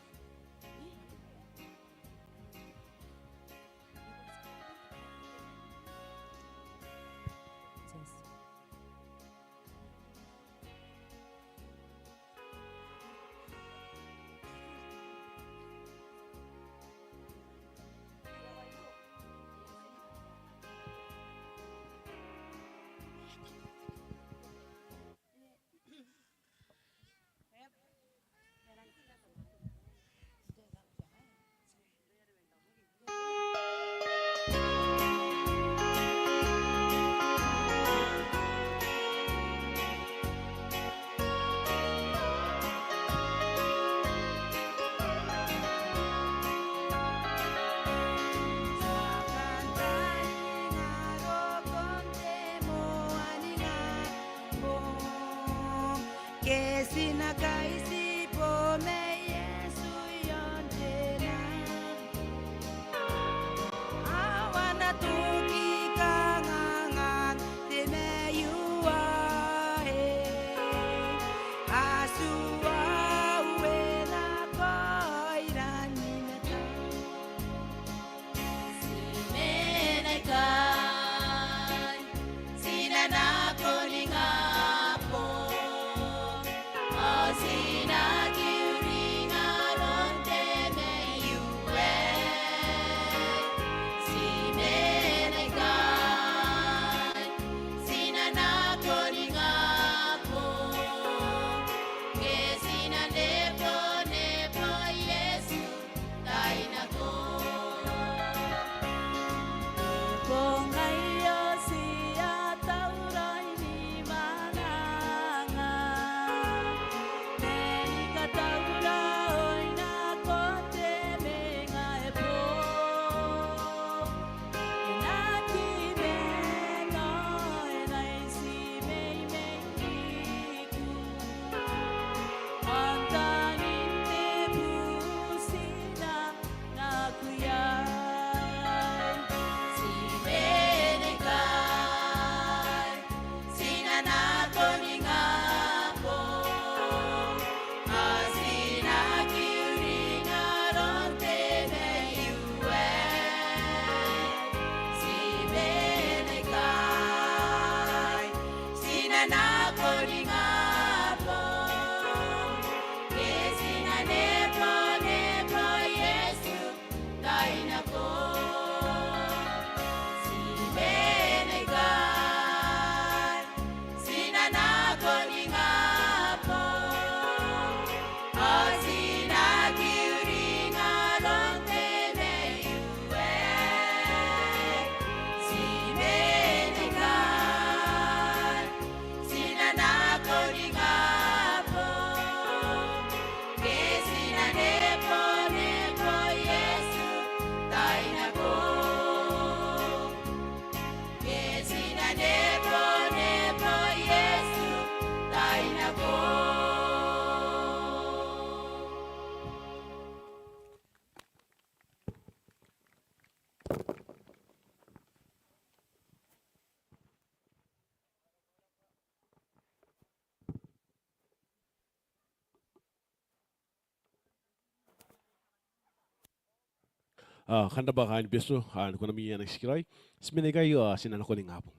Kanda ba kain beso ko na miya nagsikiray. Sminigay sinan ko ning hapon.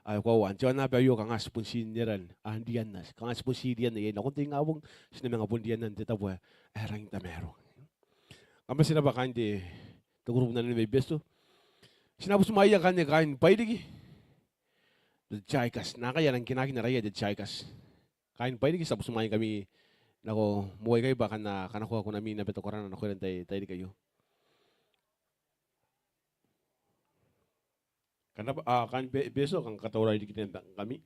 Ay ko wan jon na bayo kang aspun siniran andian nas. Kang aspun siniran na yen akong tingawong sinamang apun diyan nan tetawa erang tamero. Kamba sina ba kain de grupo na ni beso. Sinabos maya kan kain paidigi. The Chaikas, nakaya ng kinakin na raya the Chaikas. Kain paidigi sabos maya kami nako muway kayo ba kana kanakuha ko namin na beto koran na nakuha tayo kayo. Kenapa kan besok kan kata orang di kita tentang kami.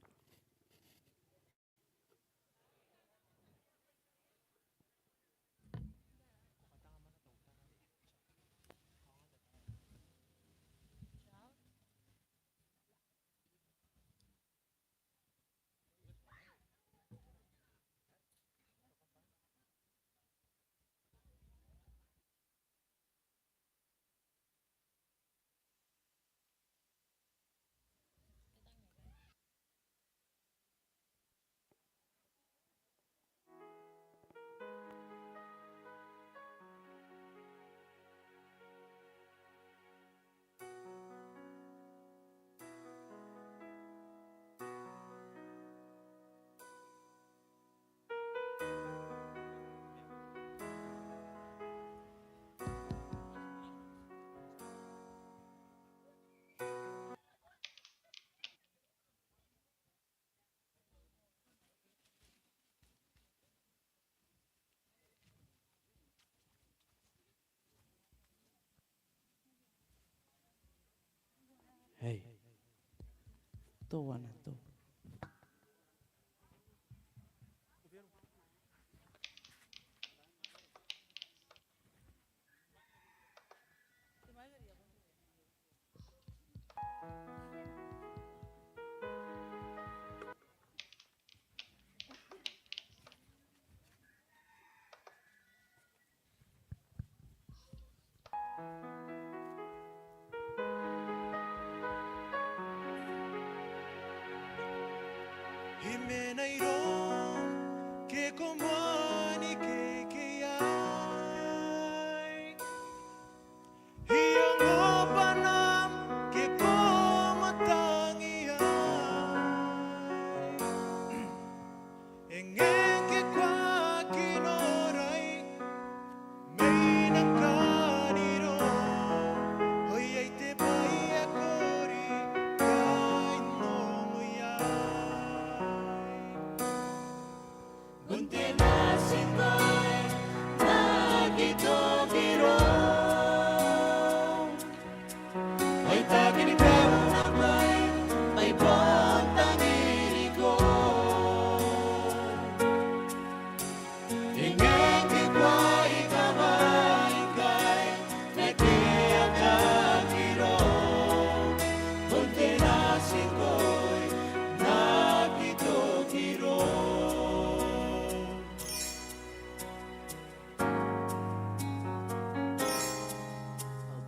Hey, to wana to.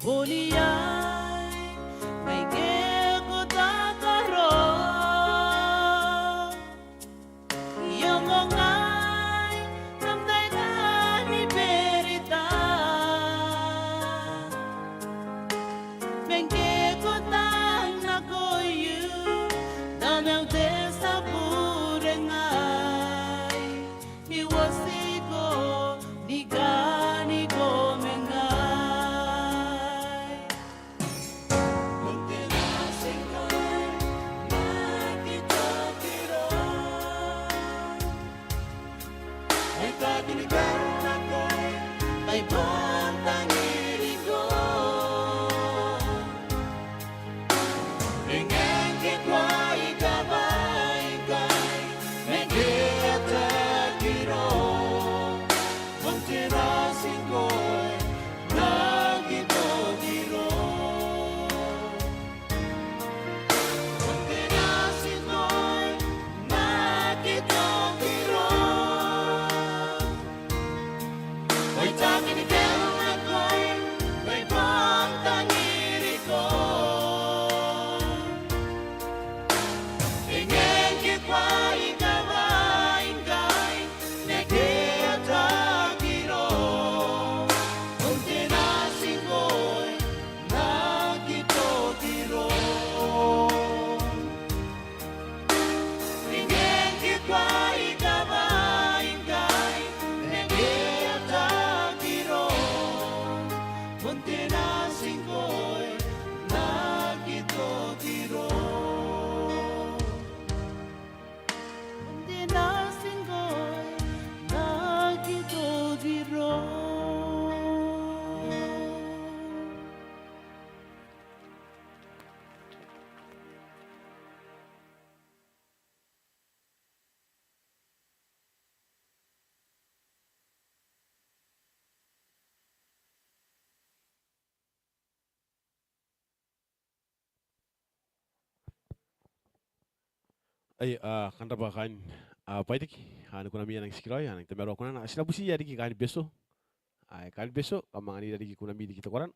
Boliyay, may gekutagaro. Yung ngay, namday ka ni Berita. May gekutang nagoyu, danang desa burengay. Iwasigo, niganigo mengay. Muntinasingay, nakitagiro. Ay tatinigaw ako'y may bantang irigo. Ingeng kitwa ikabay-ikay, may kitagiro. Muntinasingay, nakitagiro. Muntinasingay, nakitagiro. Ay tatinigaw ako'y may bantang irigo. Ingeng kitwa ikabay-ikay, nakitagiro. Muntinasingay, nakitagiro. Ingeng kitwa ikabay-ikay, nakitagiro. Muntinasingay, nakitagiro. Muntinasingay, nakitagiro. Ay, kanta ba kan paidik kuna mi nang sikroy nang temero kuna na sila busi yari ki kan beso. Ay kan beso kamangani dari ki kuna mi di kita koran.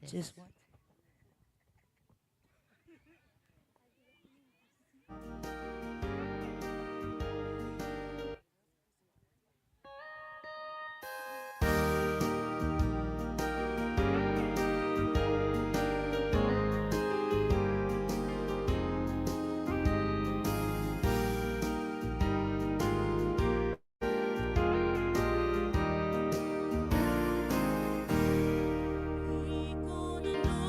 Just one. Ikaw na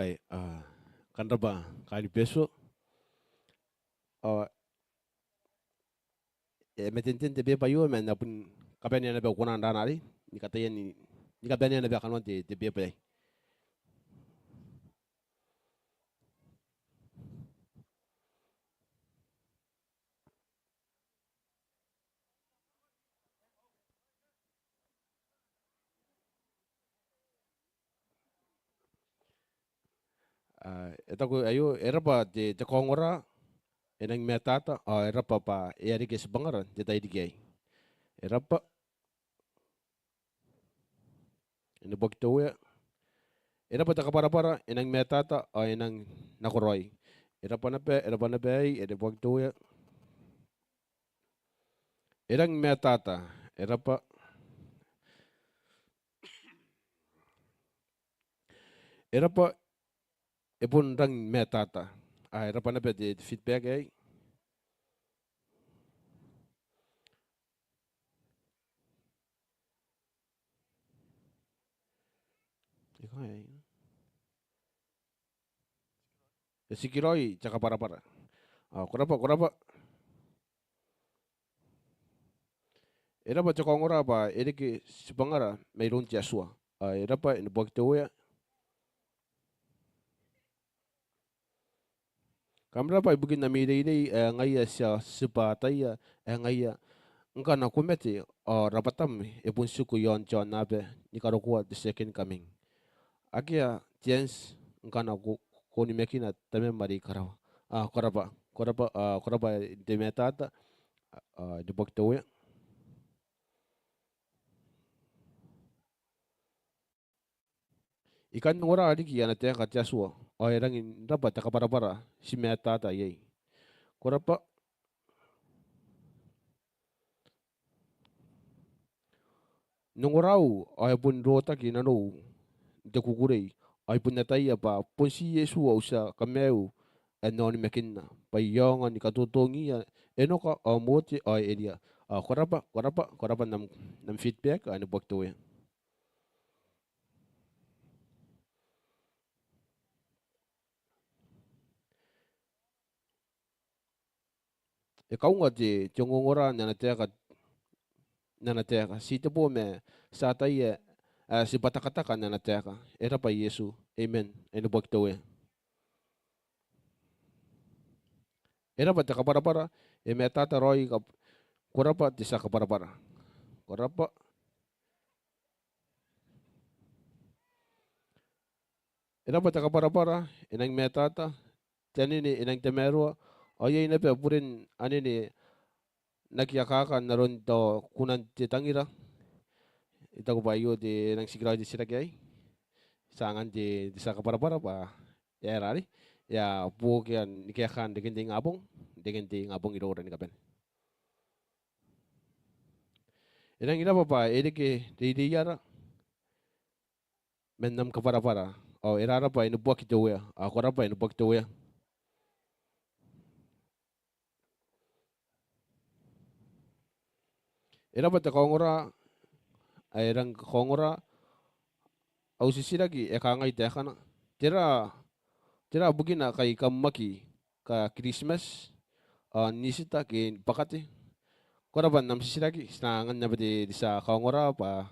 Ay, kanra ba kain peso? Metintin te be pa yo men na pun kapen na be kunan danari ni katayen ni kapen na be kanwan te be pa. Eta ko ayo era pa te kongora enang metata era pa eri ke sebangaran te tai dikai. Era pa ene bokto ya era pa para enang metata enang nakoroi. Era pa na pe ene bokto ya erang metata era pa epon rang metata. Era pa na pe te feedback ai. Sikiroi caka para. Kurapa. Era pa cakongora pa ere ke sipangara mayroon ti aswa. Era pa ene bokto ya kamera pa ibugin na mire ngaya siya sipa taya ngaya ngka na kumete rapatam epun suku yon John nabe ni karokua the second coming. Akia chance ngka na ko ni mekina tame mari karawa. Korapa de metata de bokto ya. Ikan ngora adiki yana te ka tiasua. Erangin dapat taka para si metata yei. Korapa nungorau pun rota ki nanu te kukurei pun natai apa pun si Yesu usa kameu non mekinna pa yonga ni katutongi enoka mote elia korapa nam feedback ane bakto ya kaunga te ngongora nana teka si te po me sa tai si patakataka nana teka era pa Yesu amen ane bakto ya era pa taka para metata roi korapa te saka para korapa era pa taka para enang metata tani ni enang temero oye ina pe purin ani ni nakiakakan naron to kunan ti tangira ita ko bayo di nang sigraw di sira kay sangan di saka para pa ya rari ya po kyan nikiakan digin ting ngabong iro ni kapen enang ina pa edi ke di yara mennam ka para erara pa inubuak ito ya ako ra pa inubuak ito ya era pa ta kongora erang kongora au sisiragi ngai te kana tira bugina kay kamaki ka Christmas nisita ki pakati koraban nam sisiragi sangan na di sa kongora pa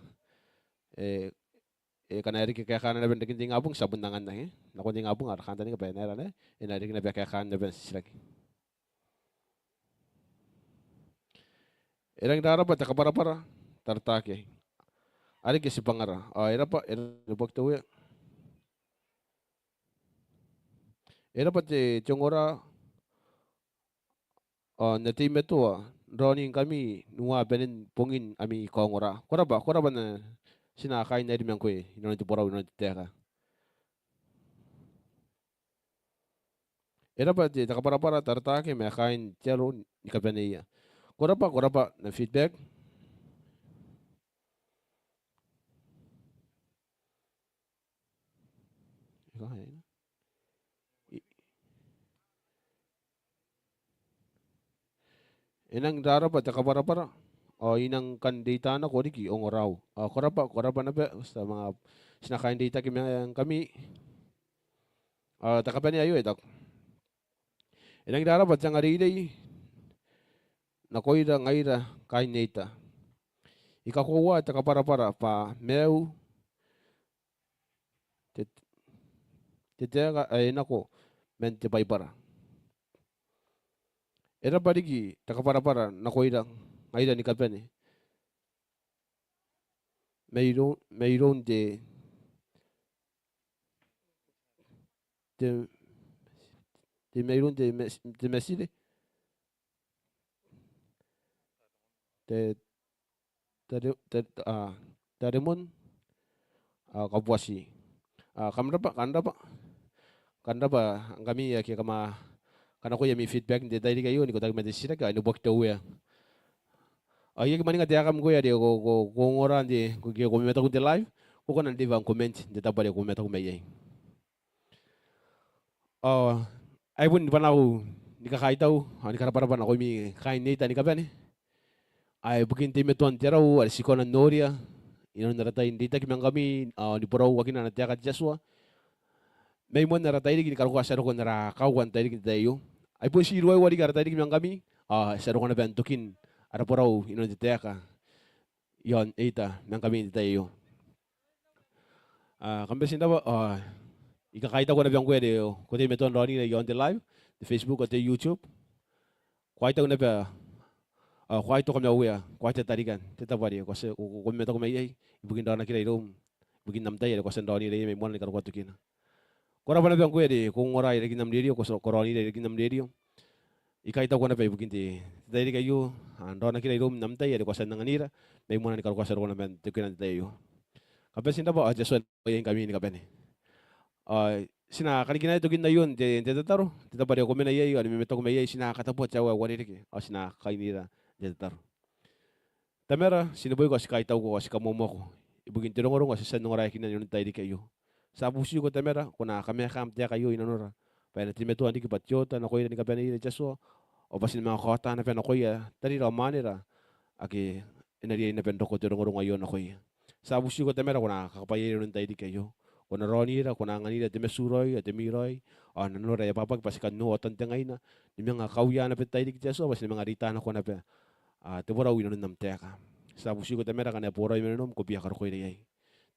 eh kana eri kaya kana na ben ting abong sabun nangan na nako ting abong ar kanta ni ka benera ne ina eri na kaya kana na ben sisiragi erang dara pa ta para tartake ari ke si pangara era pa era bakto era pa te chongora na team ito Ronnie kami nua benin pungin ami kongora koraba na sinakain na rin ko ino ti Borau ino ti Taeka era pa ti takapara tartake me kain tiyaro ni kapeneya koraba na feedback inang dara pa takapara inang kandita na ko ki ongoraw koraba na ba sa mga sinakain data kami Takapani ayo etak. Inang darapat sang ari day na koira ngaira kain neita. Ikakuwa takapara-para pa meu tetega ay nako men te para. Era parigi takapara-para na koira ngaira ni kapani. Mayroon de mayroon de mesile de taremon kabuasi. Kanda pa ang kami kaya kama kana ko yami feedback de dai kayo ni ko tag medisira ka no bok tawe. Ay kemani nga tiakam ko ya de ko ngoran de ko meta ko de live ko kan de van comment de tabale ko meta ko mayay. Ay bun panau ni kakaitaw ani karaparapan ako mi kain nita ni kapani. Ay bukin ti metuan terau al sikona noria ino narata indita kimang kami ni Borau wakin na Taeka Jaswa. May mo narata ini karo ko asaro ko nara kawan tayo tayo. Ay pun si Ruay wali karata ini kimang kami asaro ko na bentukin ara Borau ino di Taeka. Yon eta nang kami tayo. Kambesin daw ikakaita ko na biyang kwede ko tayo metuan roni na yon the live di Facebook at YouTube. Kwaita ko na ba kwaito kami awya kwaita tarikan tetapari ko se ko meto ko may ibugin daw na kila ilom bugin namtay ko sen roni may mon ni karo tukina. Kora bana biyang kwede kung ora ire ginam dirio ko koroni ire ginam dirio. Ikaita ko na ba ibugin ti dai kayo ando na kila ilom namtay ko sen nanganira may mon ni karo ko sa ro na ben tukina tayo. Kapesin daw Jason yung kami ni kapene. Sina kanigina ito gina yun de tetaro tetapari ko menayay ani meto ko mayay sina katapot sawa wani rike sina kainira de tetaro. Tamera sinaboy ko si kaitaw ko si kamomo ko. Ibugin tirongorong si san ngora kinan yun tayo di kayo. Sa pusi ko tamera kuna kami kam tiya kayo inanora. Pa na timeto andi ki patyota na ko ni kapene ni Jaso o basin mga kota na pena ko ya tari ra manira aki inari na pendo ko tirongorong ayon ako ya. Sa pusi ko tamera kuna kakapayay yun tayo di kayo. Kuna ronira kuna nganira te mesuroy te miroy nanora ya papag pasikan no tantengay na ni mga kawya na petay di Jaso basin mga rita na ko na pe. Te Borau ino nam Taeka. Sa busiyo ko tamera kana poroy menom ko biya karo ko ide.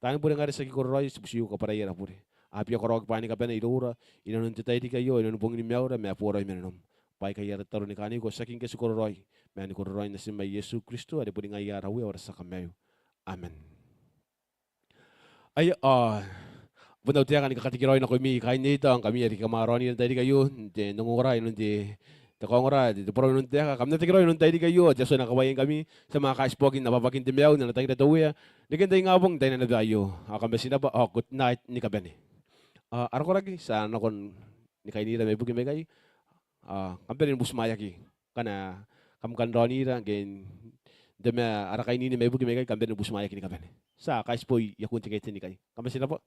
Tani pure ngari sa kikoroy sa busiyo ko para yera pure. Apia korog pani ka pena irura ino nun tetay di kayo ino bong ni meura me poroy menom. Pai ka yera taro ni kani ko saking ke sikoroy. Me ni kororoy na si may Yesu Kristo ade pure ngai yara wi ora sa kamayo. Amen. Ay Bundaw tiya kan kakatikiroy na ko mi kain nito ang kami ari kamaroni na tayo kayo de nungoray nun de takongora de poro nun tiya kam na tikiroy nun tayo kayo jaso na kawayan kami sa mga kaispogin na papakin timyaw na natang datuya dikin tayo ngabong tayo na nadayo kami sinaba good night ni kabene arko lagi sa nakon ni kain nila may bugi may kay kamperin busmayaki kana kam kandonira gen deme ara kain ni may bugi may kay kamperin busmayaki ni kabene sa kaispoy yakun tikay ni kay kami sinaba